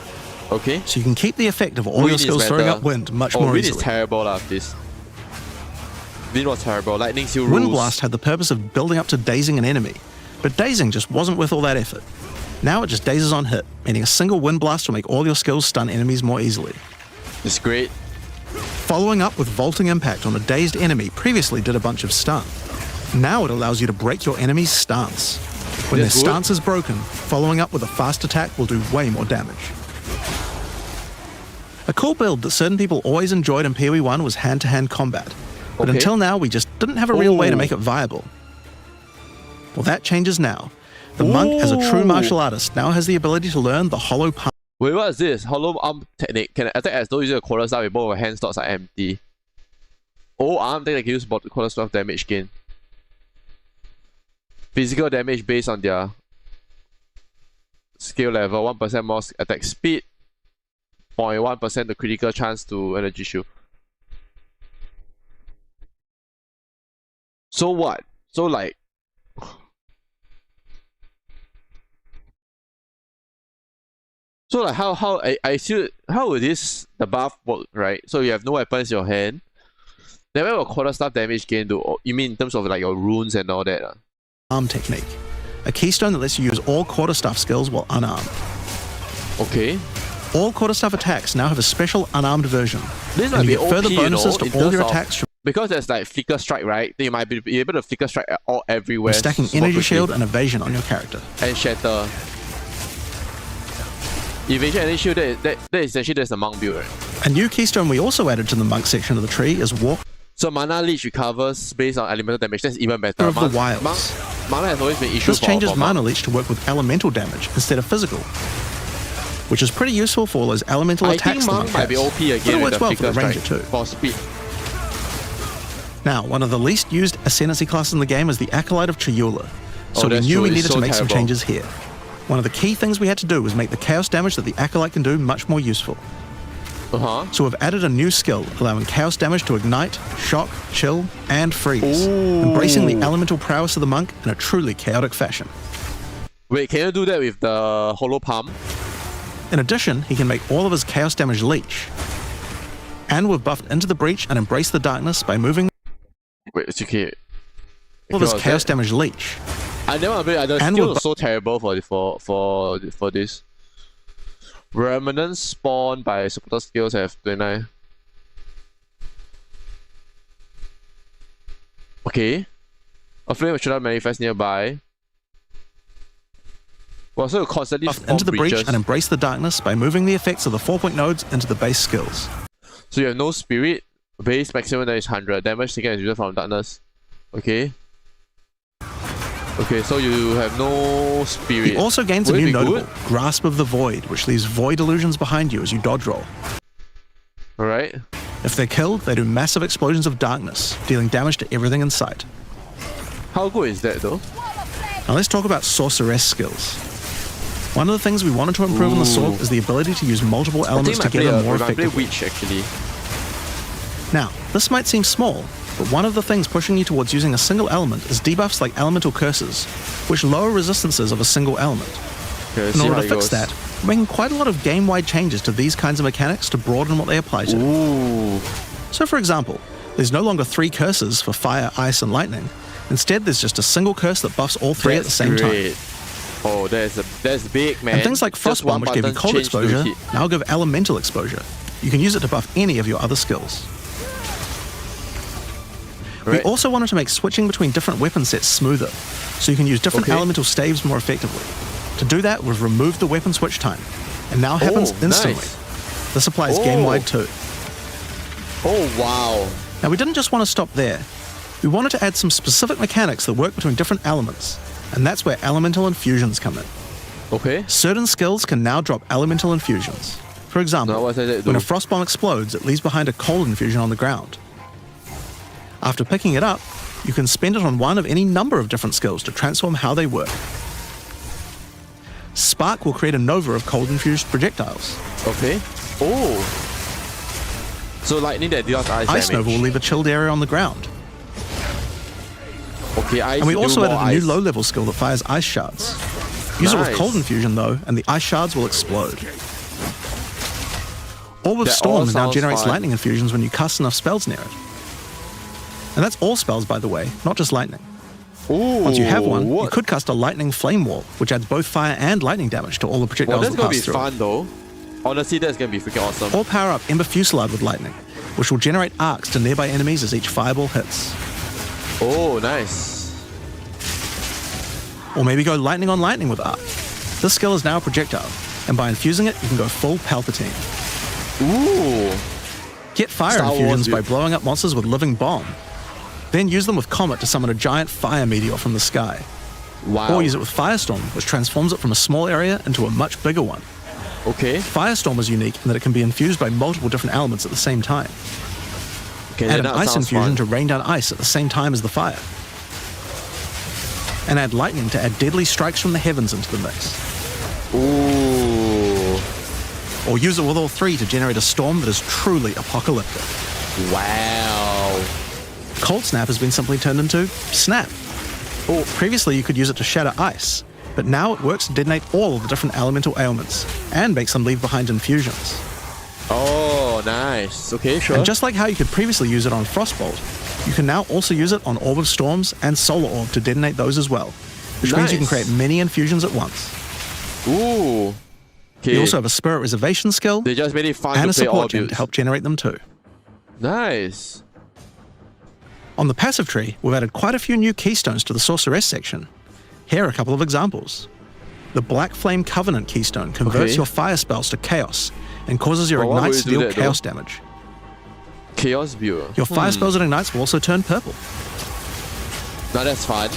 Okay. so you can keep the effect of all Wind your is skills throwing better. up wind much Oh, more wind easily. is terrible lah, this. Wind was terrible. Lightning still Wind rules. Blast had the purpose of building up to dazing an enemy, but dazing just wasn't worth all that effort. Now it just dazes on hit, meaning a single Wind Blast will make all your skills stun enemies more easily. It's great. Following up with Vaulting Impact on a dazed enemy previously did a bunch of stun. Now it allows you to break your enemy's stance. When That's their good. stance is broken, following up with a fast attack will do way more damage. A cool build that certain people always enjoyed in POE 1 was hand-to-hand combat, but Okay. until now we just didn't have a real way to Ooh. make it viable. Well, that changes now. The monk, as a true Ooh. martial artist, now has the ability to learn the hollow palm. Wait, what is this? Hollow arm technique. Can attack as though using a quarter staff with both of hand slots are empty. Oh, arm technique can use quarter staff damage gain. Physical damage based on their skill level. 1% more attack speed. 0.1% the critical chance to energy shield. So what? So like, how I feel, how will this the buff work, right? So you have no weapons in your hand. Then where will quarterstaff damage gain do? You mean in terms of like your runes and all that? Arm technique, a keystone that lets you use all quarterstaff skills while unarmed. Okay. All quarterstaff attacks now have a special unarmed version. This and might you be get further OP, bonuses in to all your terms of- attacks from Because there's like flicker strike, right? Then you might be able to flicker strike all everywhere. stacking super energy quickly. shield and evasion on your character. And shatter. Evasion energy shield, that essentially that's the monk build, right? A new keystone we also added to the monk section of the tree is Walk So mana leech recovers based on elemental damage. That's even better. of the Wilds. Mana has always been an issue This changes for mana monk. leech to work with elemental damage instead of physical, which is pretty useful for all those elemental I attacks think the monk monk might be has. OP But it again with works the well for flicker the ranger strike too. for speed. Now, one of the least used ascendancy classes in the game is the Acolyte of Chayula, so we that's knew true. we It's needed so to make some terrible. changes here. One of the key things we had to do was make the chaos damage that the Acolyte can do much more useful. So we've added a new skill, allowing chaos damage to ignite, shock, chill, and freeze, embracing the elemental prowess of the monk in a truly chaotic fashion. Wait, can you do that with the hollow palm? In addition, he can make all of his chaos damage leech. And we've buffed Into the Breach and Embrace the Darkness by moving Wait, it's okay. all of his Okay, chaos that- damage leech. I never the And skill we're was so terrible for this. Remnants spawned by supporter skills have 29. Okay. A flame should not manifest nearby. Well, so you constantly Buffed spawn Into the Breach breaches. and Embrace the Darkness by moving the effects of the 4-point nodes into the base skills. So you have no spirit, base maximum damage 100, damage taken is usually from darkness. Okay. Okay, so you have no spirit. He also gains Will a it new be notable, good? Grasp of the Void, which leaves void illusions behind you as you dodge roll. Alright. If they're killed, they do massive explosions of darkness, dealing damage to everything in sight. How good is that though? Now let's talk about sorceress skills. One of the things we wanted to improve on the sword is the ability to use multiple elements together more I play effectively. witch actually. Now, this might seem small, but one of the things pushing you towards using a single element is debuffs like elemental curses, which lower resistances of a single element. Okay, In order to fix that, we're making quite a lot of game-wide changes to these kinds of mechanics to broaden what they apply to. Ooh. So for example, there's no longer 3 curses for fire, ice, and lightning. Instead, there's just a single curse that buffs all 3 at the same time. Oh, that's big, man. And things like Just one Frostbomb, which give you button cold change to exposure, hit. now give elemental exposure. You can use it to buff any of your other skills. We Right. also wanted to make switching between different weapon sets smoother, so you can use different Okay. elemental staves more effectively. To do that, we've removed the weapon switch time, and now happens Oh, instantly. nice. This applies Oh. game-wide too. Oh, wow. Now, we didn't just want to stop there. We wanted to add some specific mechanics that work between different elements, and that's where elemental infusions come in. Okay. Certain skills can now drop elemental infusions. For example, Now what does that when do? a frostbomb explodes, it leaves behind a cold infusion on the ground. After picking it up, you can spend it on one of any number of different skills to transform how they work. Spark will create a nova of cold-infused projectiles. Okay. Oh. So lightning that deals ice Ice damage. Nova will leave a chilled area on the ground. Okay, ice And we do also more added a new ice. low-level skill that fires ice shards. Use it with Nice. cold infusion though, and the ice shards will explode. Orb of That Storm all now sounds generates fine. lightning infusions when you cast enough spells near it. And that's all spells, by the way, not just lightning. Ooh, Once you have one, you what? could cast a lightning flame wall, which adds both fire and lightning damage to all the Well, projectiles that's that gonna pass be through. fun though. Honestly, that's gonna be freaking awesome. Or power up Ember Fusillade with lightning, which will generate arcs to nearby enemies as each fireball hits. Oh, nice. Or maybe go lightning on lightning with arc. This skill is now a projectile, and by infusing it, you can go full Palpatine. Ooh. Get fire Star Wars, infusions dude. by blowing up monsters with living bomb. Then use them with Comet to summon a giant fire meteor from the sky. Wow. Or use it with Firestorm, which transforms it from a small area into a much bigger one. Okay. Firestorm is unique in that it can be infused by multiple different elements at the same time. Okay. Add then an that ice sounds infusion fun. to rain down ice at the same time as the fire. And add lightning to add deadly strikes from the heavens into the mix. Ooh. or use it with all three to generate a storm that is truly apocalyptic. Wow. Cold Snap has been simply turned into Snap. Or previously you could use it to shatter ice, but now it works to detonate all of the different elemental ailments and makes them leave behind infusions. Oh, nice. Okay, sure. And just like how you could previously use it on Frostbolt, you can now also use it on Orb of Storms and Solar Orb to detonate those as well, which means you can create many infusions at once. Ooh. Okay. You also have a Spirit Reservation skill They just made it fun and to a play all support gem builds. to help generate them too. Nice. On the passive tree, we've added quite a few new keystones to the Sorceress section. Here are a couple of examples. The Black Flame Covenant keystone converts your fire spells to chaos and causes your Well, why would ignites it to do deal that, chaos though? damage. Chaos Viewer. Your fire spells and ignites will also turn purple. Now that's fine.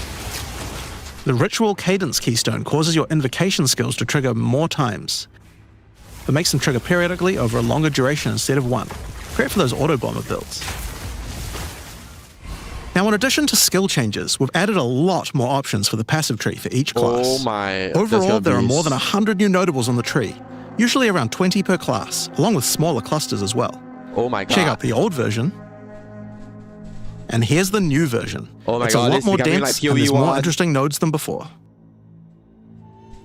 The Ritual Cadence keystone causes your invocation skills to trigger more times, but makes them trigger periodically over a longer duration instead of one. Great for those auto bomber builds. Now, in addition to skill changes, we've added a lot more options for the passive tree for each class. Oh my. that's Overall, gonna there are be more than 100 new notables on the tree, usually around 20 per class, along with smaller clusters as well. Oh my god. Check out the old version. And here's the new version. Oh my it's god, a lot it's more becoming dense like and there's POE more 1. interesting nodes than before.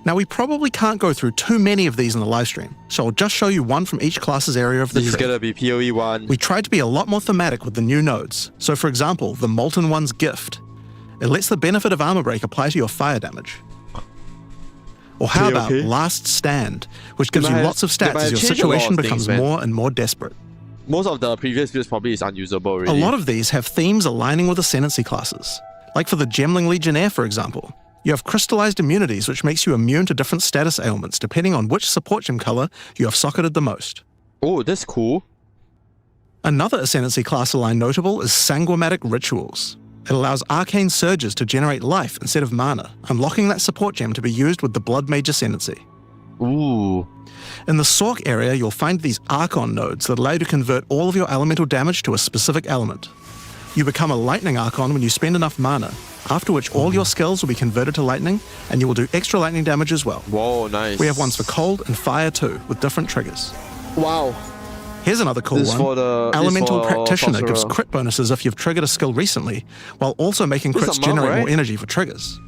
Now, we probably can't go through too many of these in the live stream, so I'll just show you one from each class's area of the This is tree. gonna be POE 1. We tried to be a lot more thematic with the new nodes. So for example, the Molten One's Gift. It lets the benefit of Armor Break apply to your fire damage. Or how about Last Stand, which gives you lots of stats as your situation becomes more and more desperate. Most of the previous builds probably is unusable A already. lot of these have themes aligning with Ascendancy classes. Like for the Gemling Legionnaire, for example. You have crystallized immunities, which makes you immune to different status ailments depending on which support gem color you have socketed the most. Oh, that's cool. Another Ascendancy class aligned notable is Sanguimatic Rituals. It allows arcane surges to generate life instead of mana, unlocking that support gem to be used with the Blood Mage Ascendancy. Ooh. In the Sork area, you'll find these Archon nodes that allow you to convert all of your elemental damage to a specific element. You become a Lightning Archon when you spend enough mana, after which all your skills will be converted to lightning, and you will do extra lightning damage as well. Whoa, nice. We have ones for cold and fire too, with different triggers. Wow. Here's another cool This one. for the- this Elemental for Practitioner gives Sorcerer. crit bonuses if you've triggered a skill recently, while also making This is crits a monk, generate right? more energy for triggers.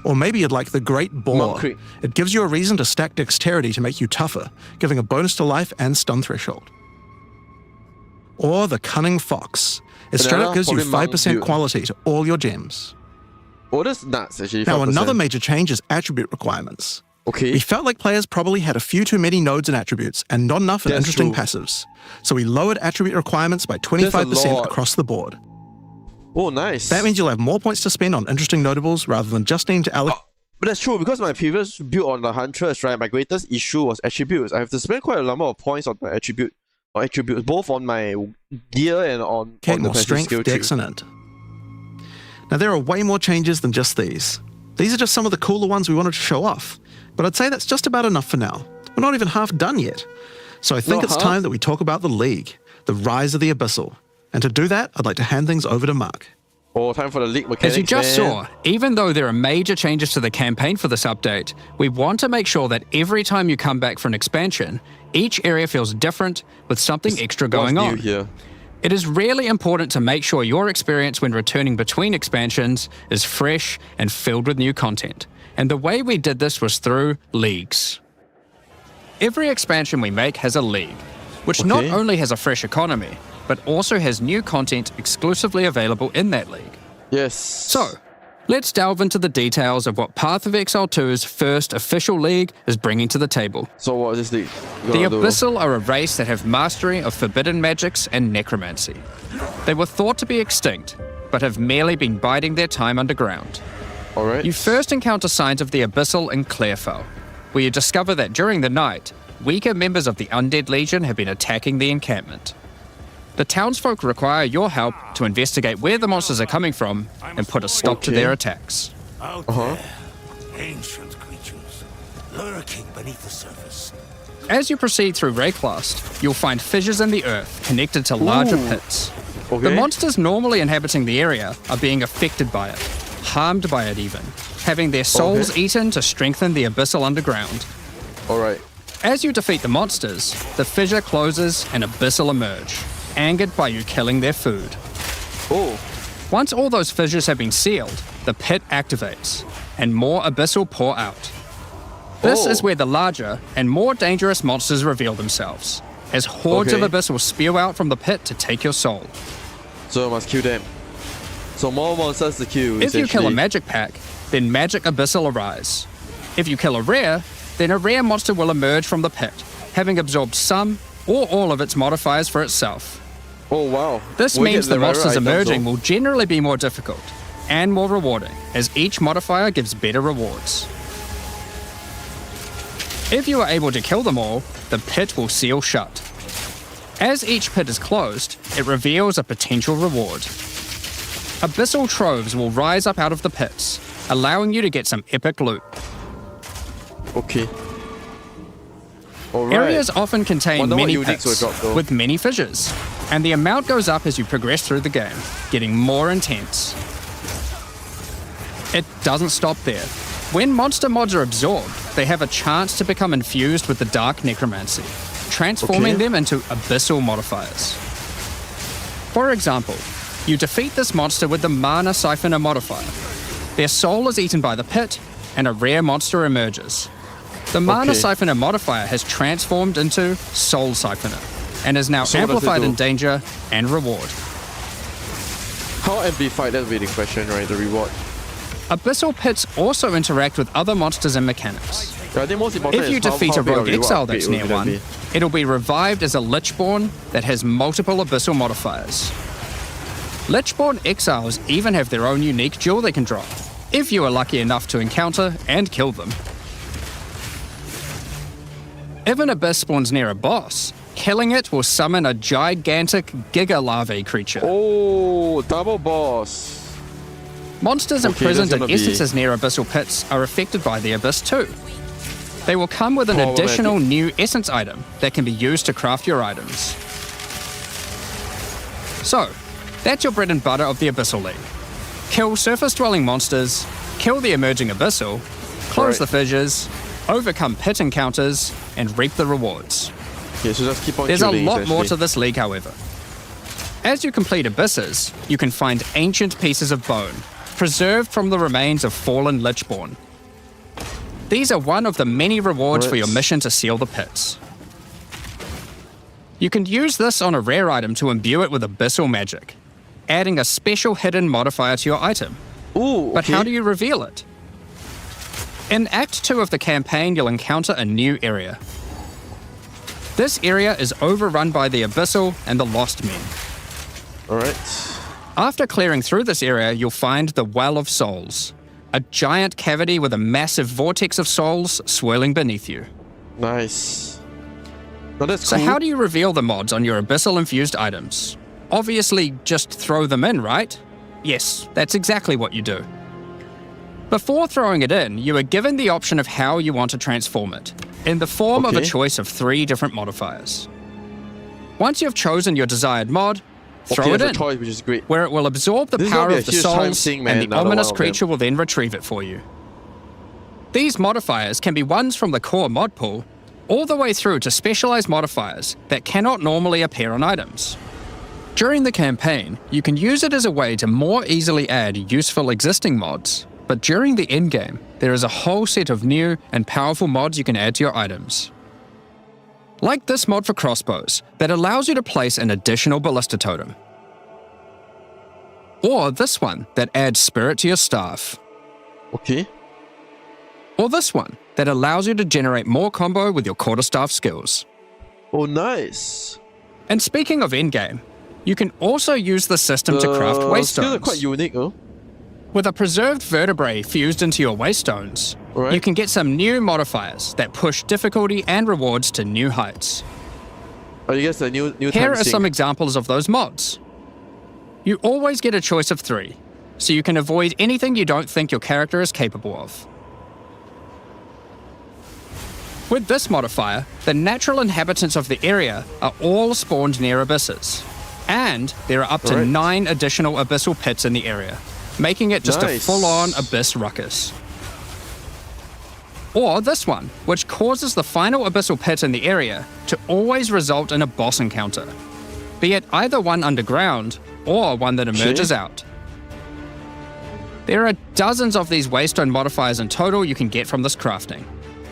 Or maybe you'd like the Great Boar. Monk crit. It gives you a reason to stack dexterity to make you tougher, giving a bonus to life and stun threshold. Or the Cunning Fox. It straight up Another gives you probably monk 5% build. quality to all your gems. Oh, that's nuts actually. Now, 5%. another major change is attribute requirements. Okay. We felt like players probably had a few too many nodes and attributes and not enough in That's interesting true. passives. So we lowered attribute requirements by 25% lot. across the board. Oh, nice. That means you'll have more points to spend on interesting notables rather than just needing to allocate. But that's true because my previous build on the Huntress, right? My greatest issue was attributes. I have to spend quite a number of points on my attributes, both on my gear and on the more passive strength, skill dex, tree. and int. Now, there are way more changes than just these. These are just some of the cooler ones we wanted to show off. But I'd say that's just about enough for now. We're not even half done yet. So I think it's time that we talk about the League, the rise of the Abyssal. And to do that, I'd like to hand things over to Mark. Oh, time for the league mechanics. As you just man. saw, even though there are major changes to the campaign for this update, we want to make sure that every time you come back for an expansion, each area feels different with something extra going What's on. new here? It is really important to make sure your experience when returning between expansions is fresh and filled with new content. And the way we did this was through leagues. Every expansion we make has a league, which not Okay. only has a fresh economy, but also has new content exclusively available in that league. Yes. So, let's delve into the details of what Path of Exile 2's first official league is bringing to the table. So what is this league? The Abyssal are a race that have mastery of forbidden magics and necromancy. They were thought to be extinct, but have merely been biding their time underground. Alright. You first encounter signs of the Abyssal in Clairfell, where you discover that during the night, weaker members of the Undead Legion have been attacking the encampment. The townsfolk require your help to investigate where the monsters are coming from and put a stop to Okay. their attacks. Out there, ancient creatures, lurking beneath the surface. As you proceed through Rayclast, you'll find fissures in the earth connected to larger pits. Okay. The monsters normally inhabiting the area are being affected by it, harmed by it even, having their souls eaten to strengthen the Abyssal underground. Alright. As you defeat the monsters, the fissure closes and Abyss will emerge, angered by you killing their food. Oh, Once all those fissures have been sealed, the pit activates, and more Abyss will pour out. This is where the larger and more dangerous monsters reveal themselves, as hordes of Okay. Abyss will spew out from the pit to take your soul. so I must kill them. So more monsters to kill. If you kill a essentially. magic pack, then magic Abyss will arise. If you kill a rare, then a rare monster will emerge from the pit, having absorbed some or all of its modifiers for itself. Oh wow. This We'll means get the rarer monsters items, emerging though. will generally be more difficult and more rewarding, as each modifier gives better rewards. If you are able to kill them all, the pit will seal shut. As each pit is closed, it reveals a potential reward. Abyssal troves will rise up out of the pits, allowing you to get some epic loot. Okay. Alright. Areas often contain Wonder what many uniques will pits drop, though. with many fissures, and the amount goes up as you progress through the game, getting more intense. It doesn't stop there. When monster mods are absorbed, they have a chance to become infused with the dark necromancy, transforming Okay. them into abyssal modifiers. For example, you defeat this monster with the Mana Siphoner modifier. Their soul is eaten by the pit, and a rare monster emerges. The Mana Okay. Siphoner modifier has transformed into Soul Siphoner, and is now So what does it amplified in do? danger and reward. How amplified? That's really the question, right? The reward. Abyssal pits also interact with other monsters and mechanics. Yeah, I think most important If you is how defeat a big rogue reward exile upgrade that's will near that one, be. it'll be revived as a Lichborn that has multiple abyssal modifiers. Lichborn exiles even have their own unique jewel they can drop, if you are lucky enough to encounter and kill them. If an abyss spawns near a boss, killing it will summon a gigantic Giga Larvae creature. Oh, double boss. Monsters Okay, imprisoned that's in gonna be- essences near abyssal pits are affected by the abyss too. They will come with an Problematic. additional new essence item that can be used to craft your items. So, that's your bread and butter of the Abyssal League. Kill surface-dwelling monsters, kill the emerging abyssal, close Right. the fissures, overcome pit encounters, and reap the rewards. Okay, so just keep on There's a killing, lot more to essentially. this league, however. As you complete abysses, you can find ancient pieces of bone, preserved from the remains of fallen Lichborn. These are one of the many rewards for your Right. mission to seal the pits. You can use this on a rare item to imbue it with abyssal magic, adding a special hidden modifier to your item. Ooh, But okay. how do you reveal it? In Act 2 of the campaign, you'll encounter a new area. This area is overrun by the Abyssal and the Lost Men. Alright. After clearing through this area, you'll find the Well of Souls, a giant cavity with a massive vortex of souls swirling beneath you. Nice. No, that's So cool. how do you reveal the mods on your Abyssal-infused items? Obviously, just throw them in, right? Yes, that's exactly what you do. Before throwing it in, you are given the option of how you want to transform it, in the form of a Okay. choice of 3 different modifiers. Once you've chosen your desired mod, throw okay, it that's in, a choice, which is great. where it will absorb the This is power gonna be of a the huge time souls, sink, man, and the another ominous one of them. creature will then retrieve it for you. These modifiers can be ones from the core mod pool, all the way through to specialized modifiers that cannot normally appear on items. During the campaign, you can use it as a way to more easily add useful existing mods, but during the endgame, there is a whole set of new and powerful mods you can add to your items. Like this mod for crossbows that allows you to place an additional ballista totem. Or this one that adds spirit to your staff. Okay. Or this one that allows you to generate more combo with your quarterstaff skills. Oh, nice. And speaking of endgame, you can also use the system to craft Skills are waystones. quite unique, oh. With a preserved vertebrae fused into your waystones, Alright. you can get some new modifiers that push difficulty and rewards to new heights. Oh, you guess the new Here time are sync. some examples of those mods. You always get a choice of 3, so you can avoid anything you don't think your character is capable of. With this modifier, the natural inhabitants of the area are all spawned near abysses. And there are up to Alright. 9 additional abyssal pits in the area, making it just a Nice. full-on abyss ruckus. Or this one, which causes the final abyssal pit in the area to always result in a boss encounter, be it either one underground or one that emerges out. There are dozens of these waystone modifiers in total you can get from this crafting.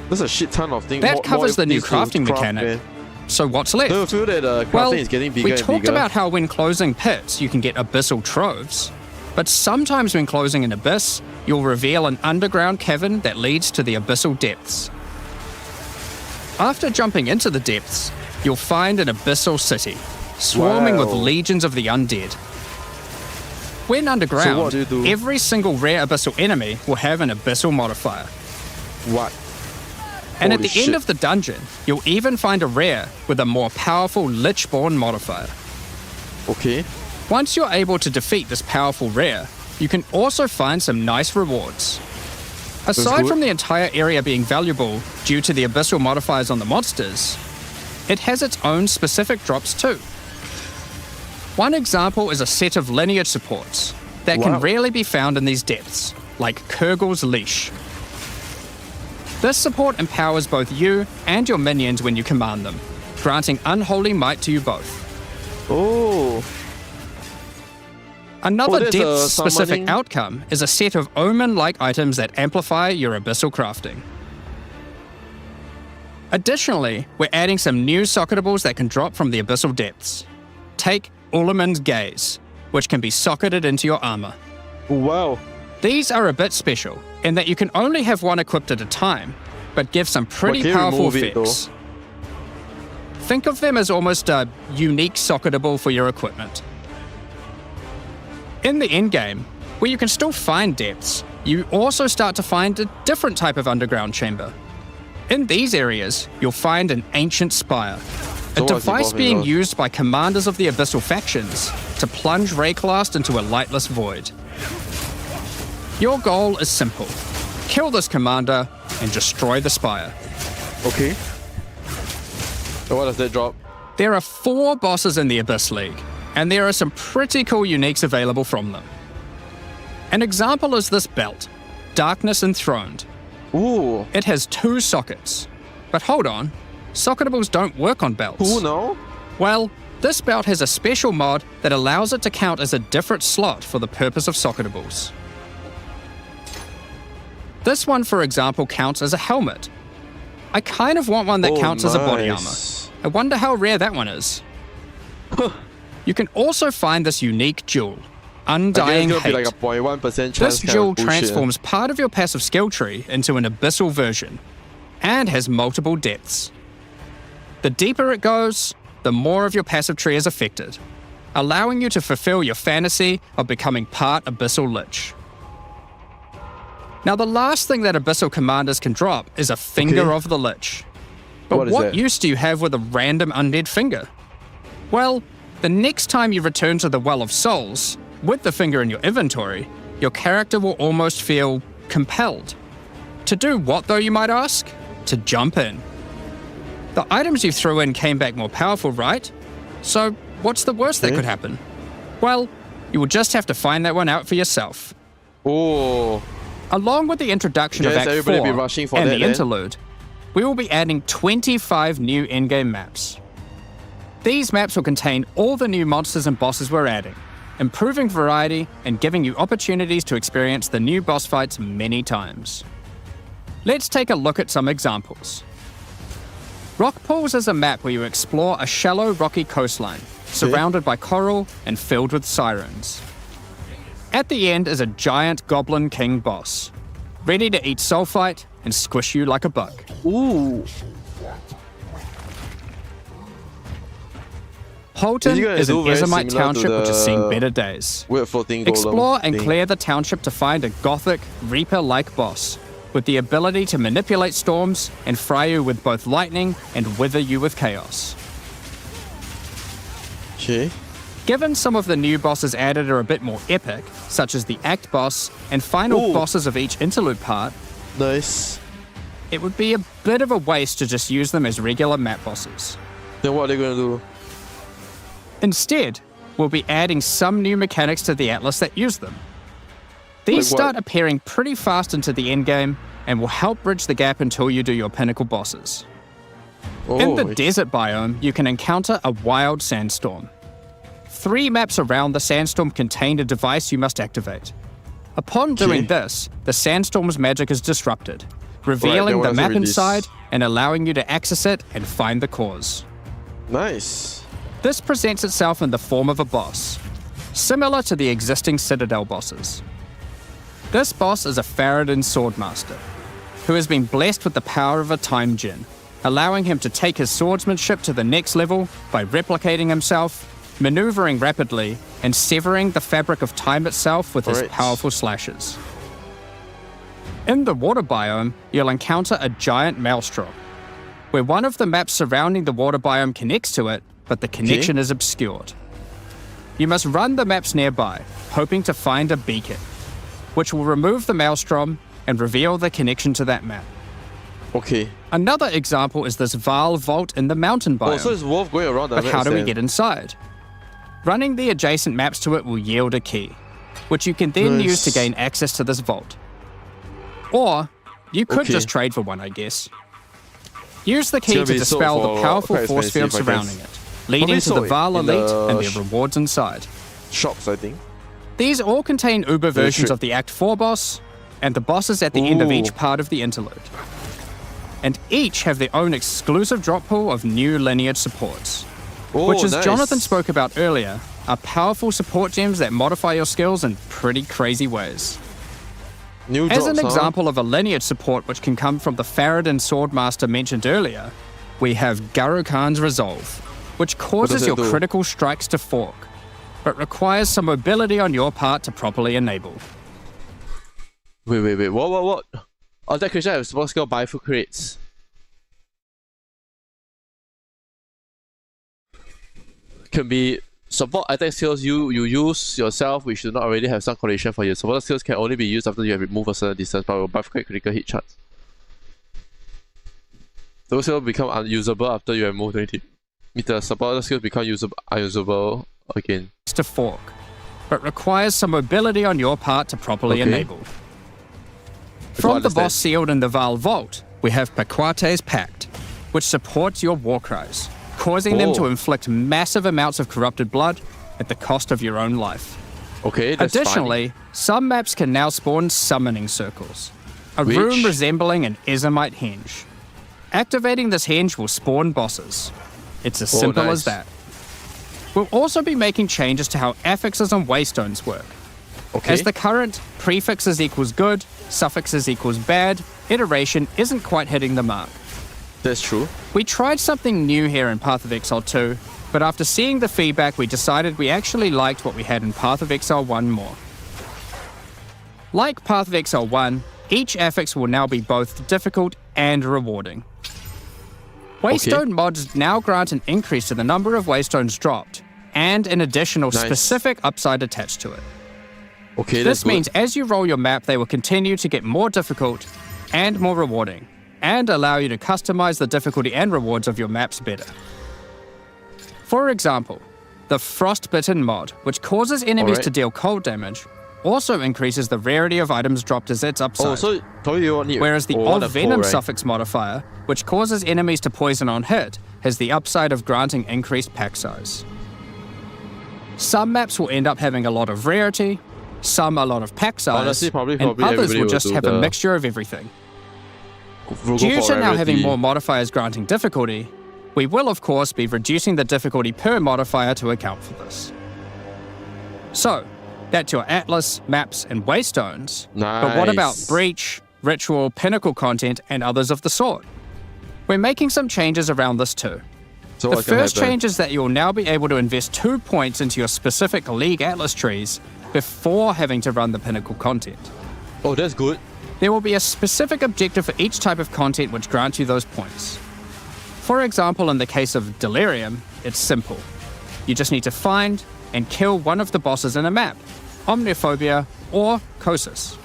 There's a shit ton of things. That covers the new things to crafting craft, mechanic. man. So what's left? Don't you feel that crafting is getting bigger we and talked bigger? about how when closing pits, you can get abyssal troves. But sometimes when closing an abyss, you'll reveal an underground cavern that leads to the abyssal depths. After jumping into the depths, you'll find an abyssal city, swarming with Wow. legions of the undead. When underground, what do you do? every single rare abyssal enemy will have an abyssal modifier. What? And at Holy the end shit. of the dungeon, you'll even find a rare with a more powerful Lichborn modifier. Okay. Once you're able to defeat this powerful rare, you can also find some nice rewards. Aside good. from the entire area being valuable due to the abyssal modifiers on the monsters, it has its own specific drops too. One example is a set of lineage supports that Wow. can rarely be found in these depths, like Kurgel's Leash. This support empowers both you and your minions when you command them, granting unholy might to you both. Oh. Another there's a depth-specific summoning- outcome is a set of omen-like items that amplify your abyssal crafting. Additionally, we're adding some new socketables that can drop from the abyssal depths. Take Ulaman's Gaze, which can be socketed into your armor. Wow. These are a bit special in that you can only have one equipped at a time, but give some pretty But can you powerful remove it, effects. Think of them as almost a unique socketable for your equipment. In the endgame, where you can still find depths, you also start to find a different type of underground chamber. In these areas, you'll find an ancient spire, So a what's device involved in being those? used by commanders of the abyssal factions to plunge Rayclast into a lightless void. Your goal is simple: kill this commander and destroy the spire. Okay. So what does that drop? There are 4 bosses in the Abyss League, and there are some pretty cool uniques available from them. An example is this belt, Darkness Enthroned. Ooh. It has 2 sockets. But hold on, socketables don't work on belts. Ooh, no? Well, this belt has a special mod that allows it to count as a different slot for the purpose of socketables. This one, for example, counts as a helmet. I kind of want one that Oh, counts as a body armor. nice. I wonder how rare that one is. You can also find this unique jewel, Undying I guess it's Hate. gonna be like a 0.1% chance. This kind of jewel bullshit. transforms part of your passive skill tree into an abyssal version, and has multiple depths. The deeper it goes, the more of your passive tree is affected, allowing you to fulfill your fantasy of becoming part Abyssal Lich. Now, the last thing that Abyssal Commanders can drop is a Finger Okay. of the Lich. But What is what that? use do you have with a random undead finger? Well, the next time you return to the Well of Souls, with the finger in your inventory, your character will almost feel compelled. To do what, though, you might ask? To jump in. The items you threw in came back more powerful, right? So, what's the worst that Okay. could happen? Well, you will just have to find that one out for yourself. Oh. Along with the introduction of Guess Act everybody 4 be rushing for and that the then? interlude, we will be adding 25 new in-game maps. These maps will contain all the new monsters and bosses we're adding, improving variety and giving you opportunities to experience the new boss fights many times. Let's take a look at some examples. Rock Pools is a map where you explore a shallow rocky coastline, surrounded by coral and filled with sirens. At the end is a giant Goblin King boss, ready to eat sulfite and squish you like a bug. Ooh. Holton Is he gonna is an do very Ezomite similar to township which has seen the better days. Weird floating golem Explore and thing? clear the township to find a gothic, Reaper-like boss, with the ability to manipulate storms and fry you with both lightning and wither you with chaos. Okay. Given some of the new bosses added are a bit more epic, such as the Act boss and final Ooh. bosses of each interlude part, Nice. it would be a bit of a waste to just use them as regular map bosses. Then what are they gonna do? Instead, we'll be adding some new mechanics to the Atlas that use them. These Like what? start appearing pretty fast into the endgame, and will help bridge the gap until you do your pinnacle bosses. In the desert biome, you can encounter a wild sandstorm. 3 maps around the sandstorm contain a device you must activate. Upon doing this, the sandstorm's magic is disrupted, revealing the map inside and allowing you to access it and find the cause. Nice. This presents itself in the form of a boss, similar to the existing Citadel bosses. This boss is a Faradin Swordmaster, who has been blessed with the power of a time djinn, allowing him to take his swordsmanship to the next level by replicating himself, maneuvering rapidly, and severing the fabric of time itself with his powerful slashes. In the water biome, you'll encounter a giant maelstrom, where one of the maps surrounding the water biome connects to it, but the connection is obscured. You must run the maps nearby, hoping to find a beacon, which will remove the maelstrom and reveal the connection to that map. Okay. Another example is this Vaal vault in the mountain biome. Oh, so it's wolf going around the But maps how do we then. get inside? Running the adjacent maps to it will yield a key, which you can then use to gain access to this vault. Or, you could just trade for one, I guess. Use the key to dispel the powerful force field surrounding it, leading to the Vaal Elite and their rewards inside. Shops, I think. These all contain Uber versions of the Act 4 boss, and the bosses at the end of each part of the interlude. And each have their own exclusive drop pool of new lineage supports, which, as Jonathan spoke about earlier, are powerful support gems that modify your skills in pretty crazy ways. As an example of a lineage support which can come from the Faradin Swordmaster mentioned earlier, we have Garo Khan's Resolve, which causes your critical strikes to fork, but requires some mobility on your part to properly enable. Wait. What? Oh, that creature has support skill buy for crates. Can be support attack skills you use yourself, which do not already have some correlation for you. Support skills can only be used after you have removed a certain distance, but will buff critical hit chance. Those skills become unusable after you have moved 20 meters. Support skills become unusable again. To fork, but requires some mobility on your part to properly enable. From the boss sealed in the Vaal Vault, we have Paquate's Pact, which supports your war cries, causing them to inflict massive amounts of corrupted blood at the cost of your own life. Okay, that's Additionally, some maps can now spawn summoning circles, a room resembling an Ezomite henge. Activating this henge will spawn bosses. It's as simple as that. We'll also be making changes to how affixes and waystones work. As the current prefixes equals good, suffixes equals bad iteration isn't quite hitting the mark. That's true. We tried something new here in Path of Exile 2, but after seeing the feedback, we decided we actually liked what we had in Path of Exile 1 more. Like Path of Exile 1, each affix will now be both difficult and rewarding. Waystone mods now grant an increase to the number of waystones dropped, and an additional specific upside attached to it. This means as you roll your map, they will continue to get more difficult and more rewarding, and allow you to customize the difficulty and rewards of your maps better. For example, the Frostbitten mod, which causes enemies to deal cold damage, also increases the rarity of items dropped as its upside. Whereas the Odd Venom suffix modifier, which causes enemies to poison on hit, has the upside of granting increased pack size. Some maps will end up having a lot of rarity, some a lot of pack size, and others will just have a mixture of everything. Due to now having more modifiers granting difficulty, we will of course be reducing the difficulty per modifier to account for this. So, that's your Atlas, maps, and Waystones. But what about Breach, Ritual, Pinnacle content, and others of the sort? We're making some changes around this too. The first change is that you'll now be able to invest 2 points into your specific League Atlas trees before having to run the Pinnacle content. Oh, that's good. There will be a specific objective for each type of content which grants you those points. For example, in the case of Delirium, it's simple. You just need to find and kill one of the bosses in a map, Omniophobia or Kosis.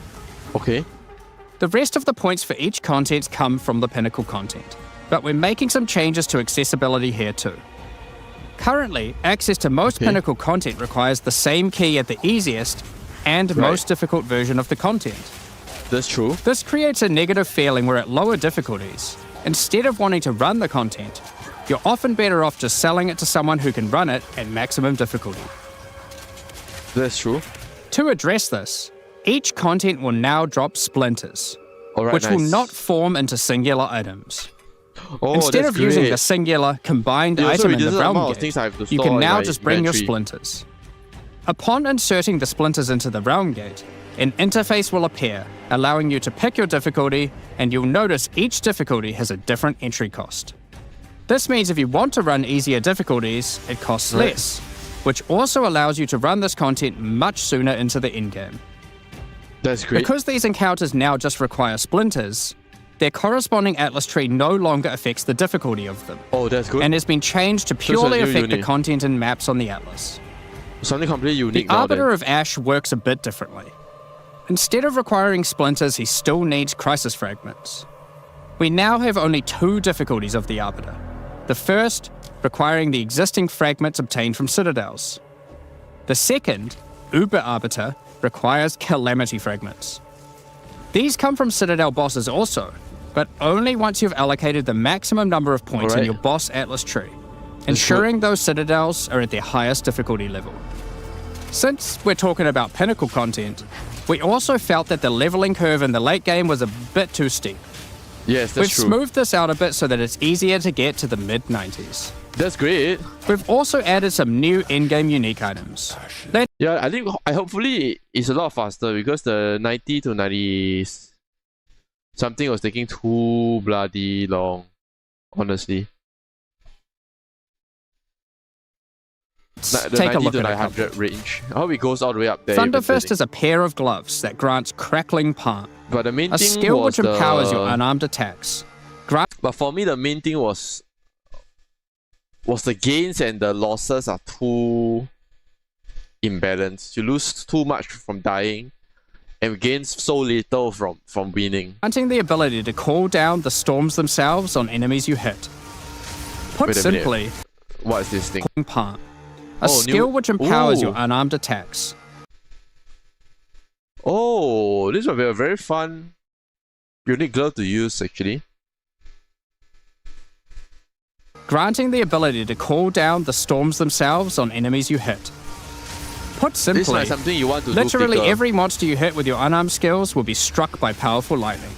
The rest of the points for each content come from the Pinnacle content, but we're making some changes to accessibility here too. Currently, access to most Pinnacle content requires the same key at the easiest and most difficult version of the content. That's true. This creates a negative feeling where at lower difficulties, instead of wanting to run the content, you're often better off just selling it to someone who can run it at maximum difficulty. That's true. To address this, each content will now drop splinters, Alright, which will nice. not form into singular items. Oh, Instead that's of using great. the singular combined It also item in the reduces the realm amount of gate, things I have to you store can in now my just bring your inventory. splinters. Upon inserting the splinters into the realm gate, an interface will appear, allowing you to pick your difficulty, and you'll notice each difficulty has a different entry cost. This means if you want to run easier difficulties, it costs Right. less, which also allows you to run this content much sooner into the endgame. That's great. Because these encounters now just require splinters, their corresponding atlas tree no longer affects the difficulty of them, Oh, that's good. and has been changed to it's a purely new affect the unit. content and maps on the atlas. Something completely The unique now Arbiter then. of Ash works a bit differently. Instead of requiring splinters, he still needs crisis fragments. We now have only 2 difficulties of the Arbiter. The first, requiring the existing fragments obtained from citadels. The second, Uber Arbiter, requires calamity fragments. These come from citadel bosses also, but only once you've allocated the maximum number of points in Alright. your boss atlas tree, ensuring those citadels are at their highest difficulty level. Since we're talking about pinnacle content, we also felt that the leveling curve in the late game was a bit too steep. Yes, that's We've true. smoothed this out a bit so that it's easier to get to the mid-90s. That's great. We've also added some new in-game unique items. Yeah, I hopefully it's a lot faster because the 90 to 90 something was taking too bloody long, honestly. The Take a 90 look to at it. 900 range. I hope it goes all the way up there. Thunderfist eventually. is a pair of gloves that grants crackling palm, But the main a thing skill was which empowers the- your unarmed attacks. But for me, the main thing was the gains and the losses are too imbalanced. You lose too much from dying, and gains so little from winning. Granting the ability to call down the storms themselves on enemies you hit. Put Wait a minute. simply, What is this thing? palm, a Oh, skill new- which empowers Ooh. your unarmed attacks. Oh, this will be a very fun, unique glove to use actually. Granting the ability to call down the storms themselves on enemies you hit. Put This is simply, like something you want to literally do quicker. every monster you hit with your unarmed skills will be struck by powerful lightning.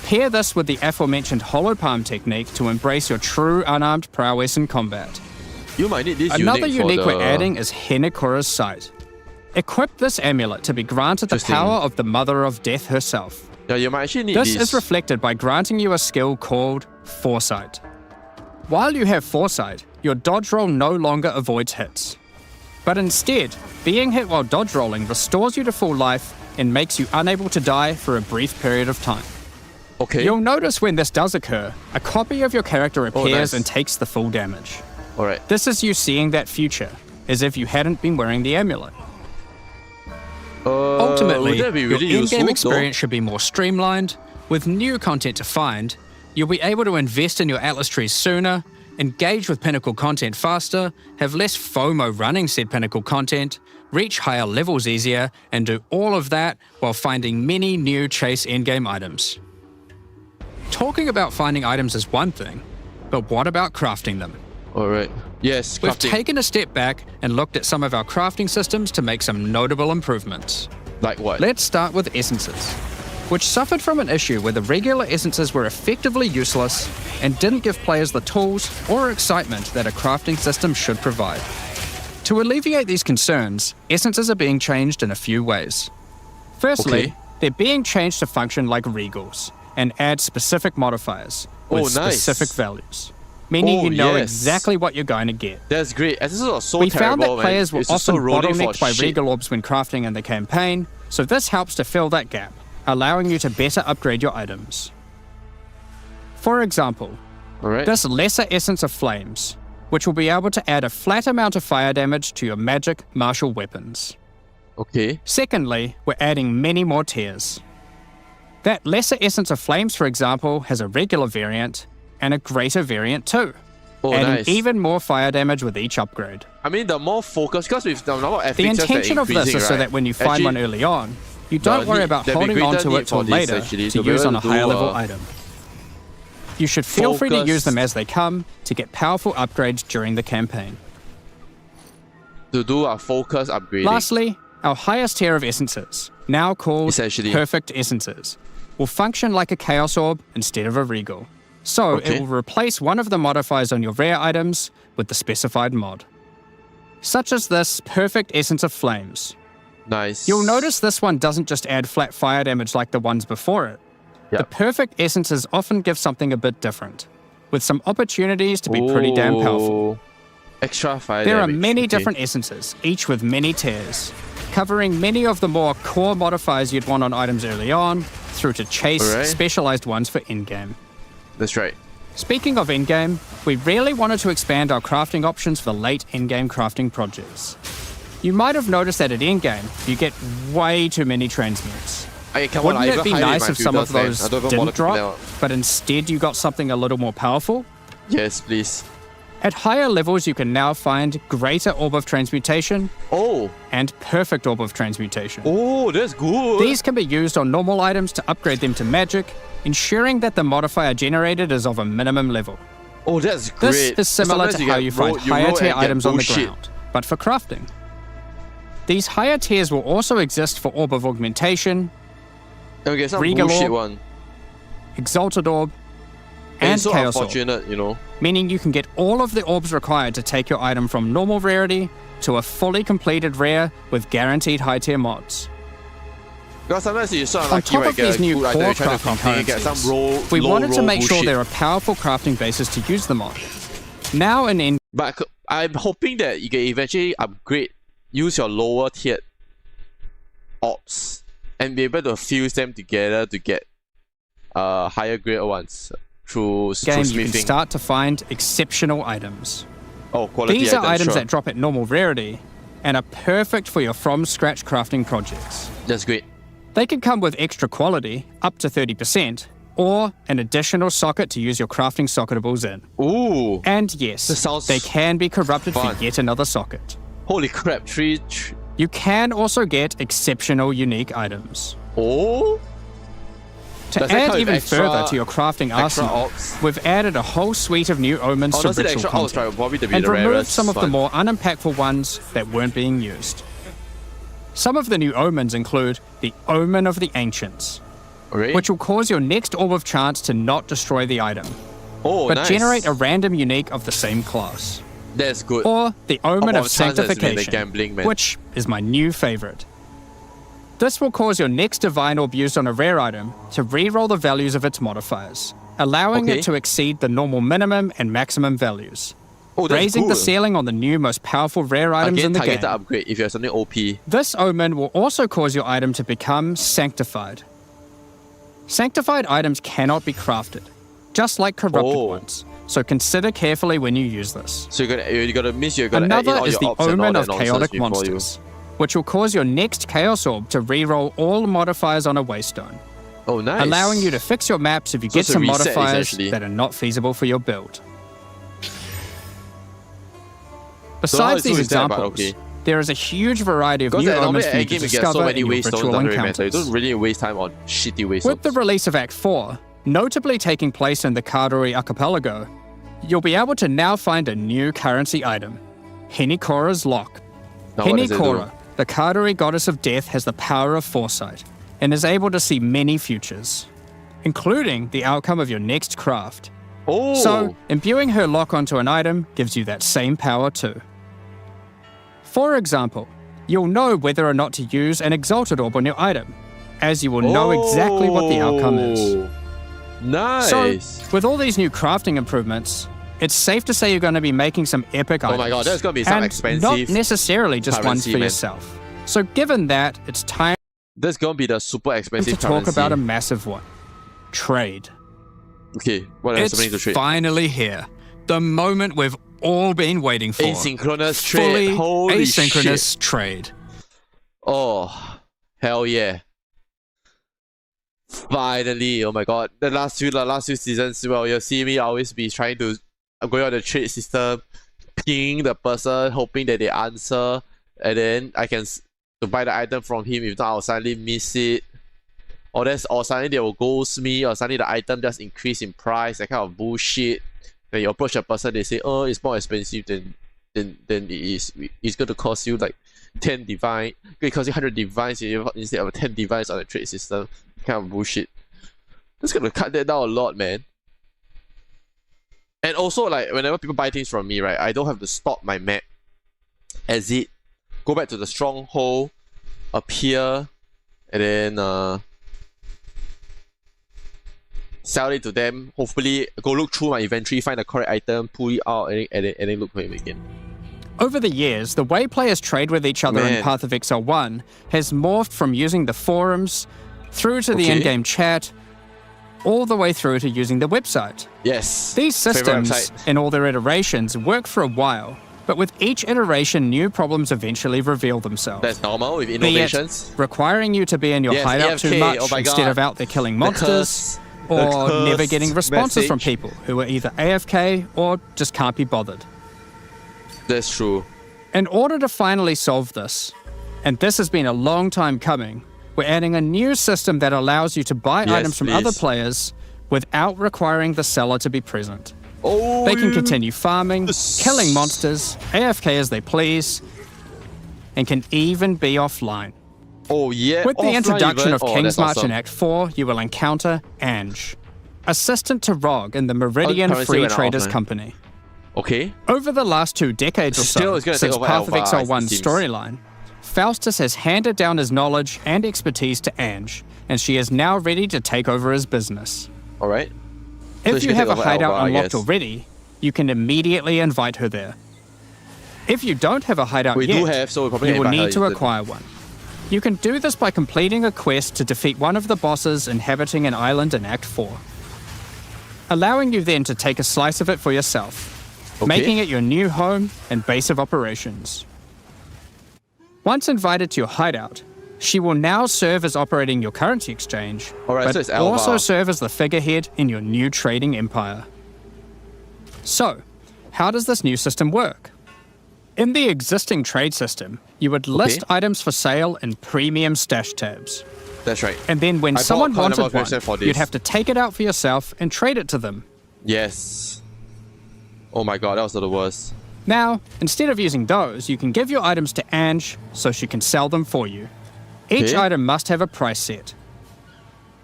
Pair this with the aforementioned hollow palm technique to embrace your true unarmed prowess in combat. You might need this Another unique unique for we're adding is Henekura's Sight. Equip this amulet to be granted the Interesting. power of the Mother of Death herself. Yeah, you might actually need This this. is reflected by granting you a skill called Foresight. While you have Foresight, your dodge roll no longer avoids hits. But instead, being hit while dodge rolling restores you to full life and makes you unable to die for a brief period of time. Okay. You'll notice when this does occur, a copy of your character appears nice. and takes the full damage. Alright. This is you seeing that future, as if you hadn't been wearing the amulet. Ultimately, would that be really your in-game useful, experience should be more streamlined. With new content to find, you'll be able to invest in your Atlas trees sooner, engage with Pinnacle content faster, have less FOMO running said Pinnacle content, reach higher levels easier, and do all of that while finding many new chase endgame items. Talking about finding items is one thing, but what about crafting them? Alright. Yes, We've crafting. taken a step back and looked at some of our crafting systems to make some notable improvements. Like what? Let's start with essences, which suffered from an issue where the regular essences were effectively useless and didn't give players the tools or excitement that a crafting system should provide. To alleviate these concerns, essences are being changed in a few ways. Firstly, Okay. they're being changed to function like regals and add specific modifiers with Oh, nice. specific values, meaning Oh, you know yes. exactly what you're going to get. That's great. Essences are so We terrible, found that man. players were It's just so often rolling for bottlenecked by shit. regal orbs when crafting in the campaign, so this helps to fill that gap, allowing you to better upgrade your items. For example, Alright. this Lesser Essence of Flames, which will be able to add a flat amount of fire damage to your magic martial weapons. Okay. Secondly, we're adding many more tiers. That Lesser Essence of Flames, for example, has a regular variant and a greater variant too, Oh, adding nice. even more fire damage with each upgrade. I mean, the more focus, because with the number of The FXs intention of this is so right? that when you find Actually- one early on, You don't worry about holding on to it till later to use on a higher level item. You should feel free to use them as they come to get powerful upgrades during the campaign. To do a focus upgrading. Lastly, our highest tier of essences, now called Perfect Essences, will function like a Chaos Orb instead of a Regal. So it will replace one of the modifiers on your rare items with the specified mod. Such as this Perfect Essence of Flames. Nice. You'll notice this one doesn't just add flat fire damage like the ones before it. Yep. The Perfect Essences often give something a bit different, with some opportunities to be pretty damn powerful. Extra fire There damage. are many different essences, each with many tiers, covering many of the more core modifiers you'd want on items early on, through to chase specialized ones for in-game. That's right. Speaking of in-game, we really wanted to expand our crafting options for late in-game crafting projects. You might have noticed that at in-game, you get way too many transmutes. Hey, come Wouldn't on, I it be even hide nice in my if some of filters, those man. I don't even bother didn't picking them drop, up. but instead you got something a little more powerful? Yes, please. At higher levels, you can now find Greater Orb of Transmutation Oh. and Perfect Orb of Transmutation. Oh, that's good. These can be used on normal items to upgrade them to magic, ensuring that the modifier generated is of a minimum level. Oh, that's great. This is similar Sometimes to how you find higher roll tier and get items on the bullshit. ground, but for crafting. These higher tiers will also exist for Orb of Augmentation, Okay, some Regal bullshit Orb, one. Exalted Orb, And and it's so Chaos Orb, unfortunate, you know. meaning you can get all of the orbs required to take your item from normal rarity to a fully completed rare with guaranteed high tier mods. Because sometimes you sort of On like top of these new core you're trying to crafting copy, get some currencies, we wanted to make sure there are powerful crafting bases to use them on. Now and in But I'm hoping that you can eventually upgrade, use your lower tiered ops, and be able to fuse them together to get higher grade ones through game, you can smithing. start to find exceptional items. Oh, quality These are items sure. that drop at normal rarity and are perfect for your from-scratch crafting projects. That's great. They can come with extra quality, up to 30%, or an additional socket to use your crafting socketables in. Ooh. And yes, That sounds they can be corrupted fun. for yet another socket. Holy crap, You can also get exceptional unique items. Oh? To Does that add come with even extra- further to your crafting extra arsenal, ops? we've added a whole suite of new omens to Honestly, the ritual extra ops content, right, probably to be and the removed rarest some of the one. more unimpactful ones that weren't being used. Some of the new omens include the Omen of the Ancients, Okay. which will cause your next Orb of Chance to not destroy the item, Oh, but nice. generate a random unique of the same class. That's good. Or the Omen Orb of of Chance has been the Sanctification, gambling, man. which is my new favorite. This will cause your next Divine Orb used on a rare item to re-roll the values of its modifiers, allowing Okay. it to exceed the normal minimum and maximum values, Oh, that's raising the good. ceiling on the new most powerful rare items Again, in the targeted game. upgrade if you have something OP. This Omen will also cause your item to become sanctified. Sanctified items cannot be crafted, just like corrupted Oh. ones, so consider carefully when you use this. So you gotta add in Another all is your the ops and all Omen that of nonsense Chaotic before you- Monsters, which will cause your next Chaos Orb to re-roll all modifiers on a Waystone, Oh, nice. allowing you to fix your maps if you So get it's a some reset, modifiers essentially. that are not feasible for your build. how Besides to do these is that, but examples, okay. there is a huge variety of Because new normally omens for a you to game you get discover so many in your waystones ritual doesn't really matter. You encounters. don't really waste time on shitty waystones. With the release of Act 4, notably taking place in the Kardori archipelago, you'll be able to now find a new currency item, Henikora's Lock. Now, what does it do? Henikora, the Kardori goddess of death, has the power of foresight and is able to see many futures, including the outcome of your next craft. Oh! So, imbuing her lock onto an item gives you that same power too. For example, you'll know whether or not to use an Exalted Orb on your item, as you will know exactly what the outcome is. Oh, Nice! So, with all these new crafting improvements, it's safe to say you're going to be making some epic items. Oh my god, there's gonna be some and expensive not necessarily just ones currency, for man. yourself. So given that, it's time There's gonna be the super expensive to talk currency. about a massive one. Trade. Okay, what else something to It's trade? finally here. The moment we've all been waiting for. Asynchronous trade. Fully Holy asynchronous shit. trade. Oh, hell yeah. Finally, oh my god. The last few seasons, well, you'll see me always be trying to go on the trade system, ping the person, hoping that they answer, and then I can to buy the item from him. If not, I'll suddenly miss it. Or suddenly they will ghost me, or suddenly the item just increase in price, that kind of bullshit. When you approach a person, they say, oh, it's more expensive than it is. It's going to cost you like 10 divine. It costs you 100 divines instead of 10 divines on the trade system. Kind of bullshit. That's going to cut that down a lot, man. And also, like, whenever people buy things from me, right, I don't have to stop my map, exit, go back to the stronghold, appear, and then sell it to them. Hopefully, go look through my inventory, find the correct item, pull it out, and then look for him again. Over the years, the way players trade with each other in Path of Exile 1 has morphed from using the forums through to the in-game chat, all the way through to using the website. Yes. These systems, in all their iterations, work for a while, but with each iteration, new problems eventually reveal themselves. That's normal with Be innovations. it requiring you to be in your hideout AFK, too much oh my instead God. of out there killing monsters, or curse never getting responses from message. people who are either AFK or just can't be bothered. That's true. In order to finally solve this, and this has been a long time coming, we're adding a new system that allows you to buy items from other players without requiring the seller to be present. Oh, They can continue farming, killing monsters, AFK as they please, and can even be offline. Oh yeah. With the offline introduction even? of Oh, King's that's March awesome. in Act 4, you will encounter Ange, assistant to Rog in the Meridian currency Free went out Traders offline. Company. Okay. Over the last 2 decades or Still, so, it's gonna since take over Path of Alpha, Exile it 1's seems. storyline, Faustus has handed down his knowledge and expertise to Ange, and she is now ready to take over his business. Alright. So If she you can have a take over hideout Alpha, I unlocked guess. already, you can immediately invite her there. If you don't have a hideout We yet, do have, so we probably you can will invite her need to instead. acquire one. You can do this by completing a quest to defeat one of the bosses inhabiting an island in Act 4, allowing you then to take a slice of it for yourself, making it your new home and base of operations. Once invited to your hideout, she will now serve as operating your currency exchange, Alright, but so it's Alva. also serve as the figurehead in your new trading empire. So, how does this new system work? In the existing trade system, you would list items for sale in premium stash tabs. That's right. And then when I someone bought wanted Carnival for one, this. you'd have to take it out for yourself and trade it to them. Yes. Oh my god, that was the worst. Now, instead of using those, you can give your items to Ange so she can sell them for you. Each Okay. item must have a price set.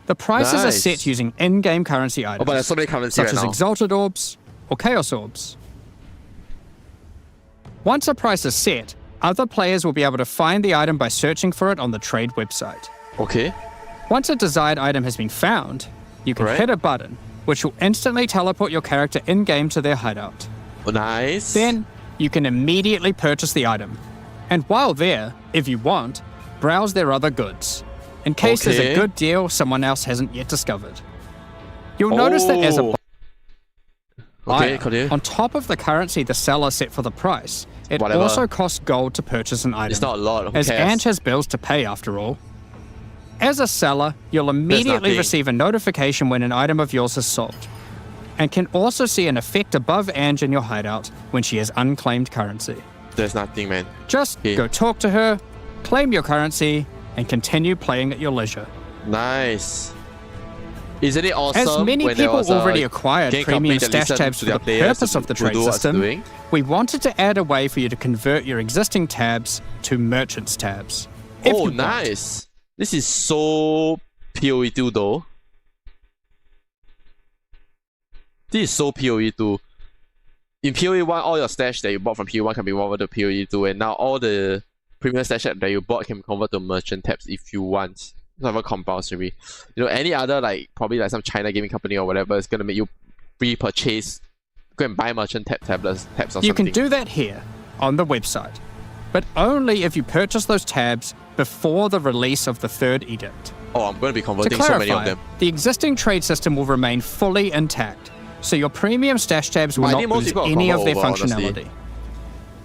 The prices are Nice. set using in-game currency items, Oh, but there's so many currency such right as now. Exalted Orbs or Chaos Orbs. Once a price is set, other players will be able to find the item by searching for it on the trade website. Okay. Once a desired item has been found, you can Right. hit a button, which will instantly teleport your character in-game to their hideout. Oh, nice. Then, you can immediately purchase the item. And while there, if you want, browse their other goods, in case there's a Okay. good deal someone else hasn't yet discovered. You'll notice that as a Okay, buyer, continue. on top of the currency the seller set for the price, it Whatever. also costs gold to purchase an item. It's not a lot. Who as cares? Ange has bills to pay after all. As a seller, you'll immediately nothing. receive a notification when an item of yours is sold, and can also see an effect above Ange in your hideout when she has unclaimed currency. There's nothing, man. Just Okay. go talk to her, claim your currency, and continue playing at your leisure. Nice. Isn't it awesome? As many when there people was a already acquired game premium company that stash listened tabs to for their the players purpose to- of the to trade do what's system, doing? we wanted to add a way for you to convert your existing tabs to merchants tabs. if Oh, you want. nice. This is so POE2 though. This is so POE2. In POE1, all your stash that you bought from POE1 can be converted to POE2, and now all the premium stash tab that you bought can be converted to merchant tabs if you want. It's not even compulsory. You know, any other like probably like some China gaming company or whatever is gonna make you pre-purchase, go and buy merchant tabs or You something. can do that here on the website, but only if you purchase those tabs before the release of the third edict. Oh, I'm gonna be To converting so many of clarify, them. the existing trade system will remain fully intact, so your premium stash tabs will But I not think most lose people will any of their convert over, functionality. honestly.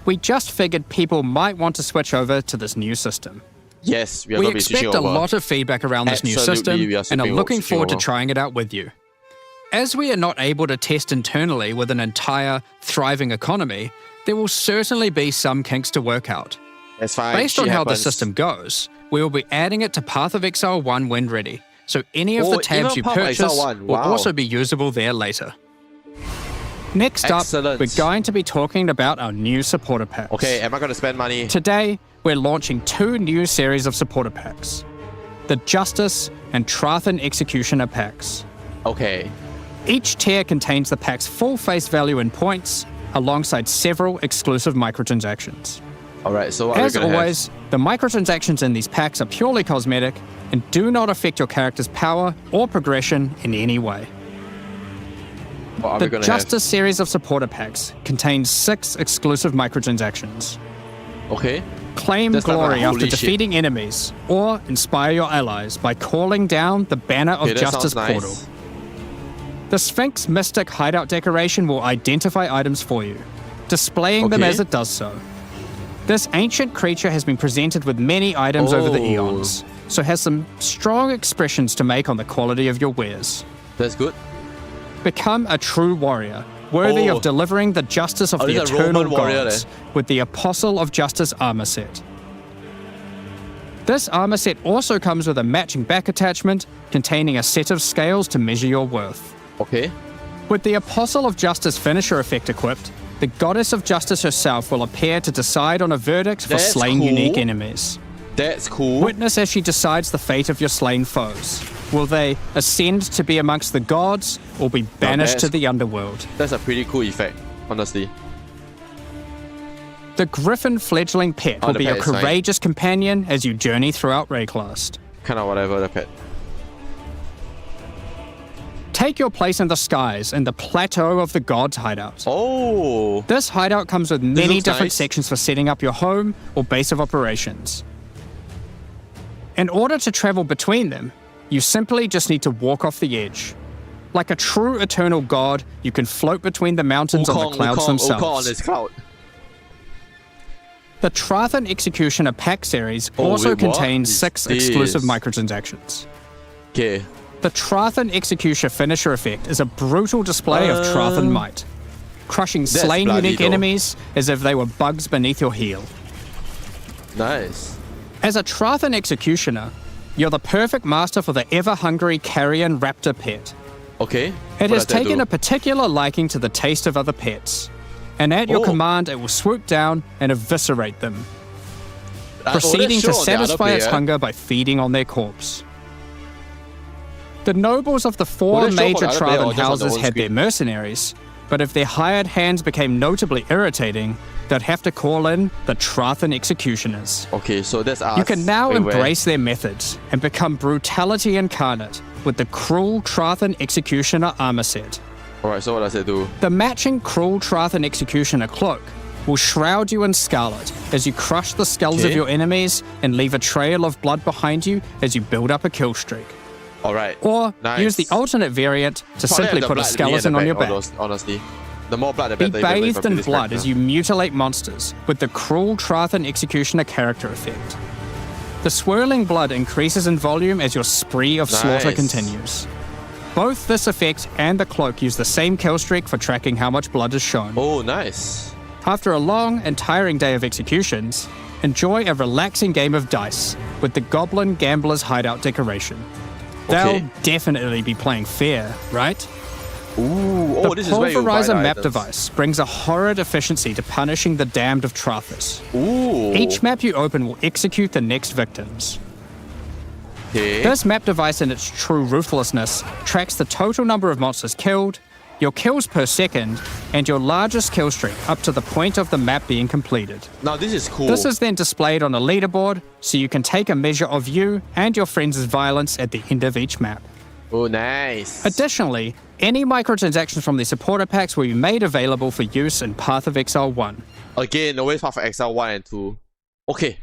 We just figured people might want to switch over to this new system. Yes, we are We gonna be switching expect a over. lot of feedback around this new Absolutely, system we are and are switching looking forward to over. trying it out with you. As we are not able to test internally with an entire, thriving economy, there will certainly be some kinks to work out. That's fine. Based on shit how the happens. system goes, we will be adding it to Path of Exile 1 when ready, so any of the tabs even you Path of Exile purchase 1, will wow. also be usable there later. Next Excellent. up, we're going to be talking about our new supporter packs. Okay, am I going to spend money? Today, we're launching 2 new series of supporter packs, the Justice and Trathan Executioner packs. Okay. Each tier contains the pack's full face value in points, alongside several exclusive microtransactions. Alright, so what are we As going to always, the microtransactions in these packs are purely cosmetic and do not affect your character's power or progression in any way. What are we The going to have? Justice series of supporter packs contains 6 exclusive microtransactions. Okay. Claim That's not glory like, after holy shit. defeating enemies, or inspire your allies by calling down the Banner of Okay, that Justice sounds nice. portal. The Sphinx Mystic hideout decoration will identify items for you, displaying them Okay. as it does so. This ancient creature has been presented with many items over the Oh. eons, so has some strong expressions to make on the quality of your wares. That's good. Become a true warrior, worthy Oh. of delivering the justice of Oh, the this is a eternal Roman warrior gods with the Apostle of Justice armor set. This armor set also comes with a matching back attachment containing a set of scales to measure your worth. Okay. With the Apostle of Justice finisher effect equipped, the Goddess of Justice herself will appear to decide on a verdict for That's slain cool. unique enemies. That's cool. Witness as she decides the fate of your slain foes. Will they ascend to be amongst the gods or be banished to that's- the underworld? That's a pretty cool effect, honestly. The Griffin fledgling pet Oh, will the be a pet is fine. courageous companion as you journey throughout Rayclast. Kind of whatever, the pet. Take your place in the skies in the Plateau of the Gods hideout. Oh. This hideout comes with many looks different nice. sections for setting up your home or base of operations. In order to travel between them, you simply just need to walk off the edge. Like a true eternal god, you can float between the mountains on the clouds themselves. on this cloud. The Trathan Executioner pack series Oh, also wait, what contains is 6 exclusive this? microtransactions. Okay. The Trathan Executioner finisher effect is a brutal display of Trathan might, crushing slain bloody unique though. enemies as if they were bugs beneath your heel. Nice. As a Trathan Executioner, you're the perfect master for the ever-hungry carrion raptor pet. Okay. It What has does that taken do? a particular liking to the taste of other pets, and at your Oh. command it will swoop down and eviscerate them, that's proceeding to shown on the other satisfy its player. hunger by feeding on their corpse. The nobles of the 4 that's shown major on the other player or Trathan just on the houses own had their screen? mercenaries, but if their hired hands became notably irritating, they'd have to call in the Trathan Executioners. Okay, so that's us. You can now Wait, where? embrace their methods and become brutality incarnate with the Cruel Trathan Executioner armor set. Alright, so what does it do? The matching Cruel Trathan Executioner cloak will shroud you in scarlet as you crush the skulls of Okay. your enemies and leave a trail of blood behind you as you build up a kill streak. Alright. Or Nice. use the alternate variant to Probably simply have the put a blood to be at skeleton the on your back, back. Honestly. The more blood, the Be better. bathed in blood as you mutilate monsters with the Cruel Trathan Executioner character effect. The swirling blood increases in volume as your spree of slaughter Nice. continues. Both this effect and the cloak use the same kill streak for tracking how much blood is shown. Oh, nice. After a long and tiring day of executions, enjoy a relaxing game of dice with the Goblin Gambler's Hideout decoration. They'll Okay. definitely be playing fair, right? Ooh, oh, The this is where you buy the Pulverizer map items. device brings a horrid efficiency to punishing the damned of Trathus. Ooh. Each map you open will execute the next victims. Okay. This map device in its true ruthlessness tracks the total number of monsters killed, your kills per second, and your largest kill streak up to the point of the map being completed. Now this is cool. This is then displayed on a leaderboard so you can take a measure of you and your friends' violence at the end of each map. Oh, nice. Additionally, any microtransactions from the supporter packs will be made available for use in Path of Exile 1. Again, always Path of Exile 1 and 2. Okay.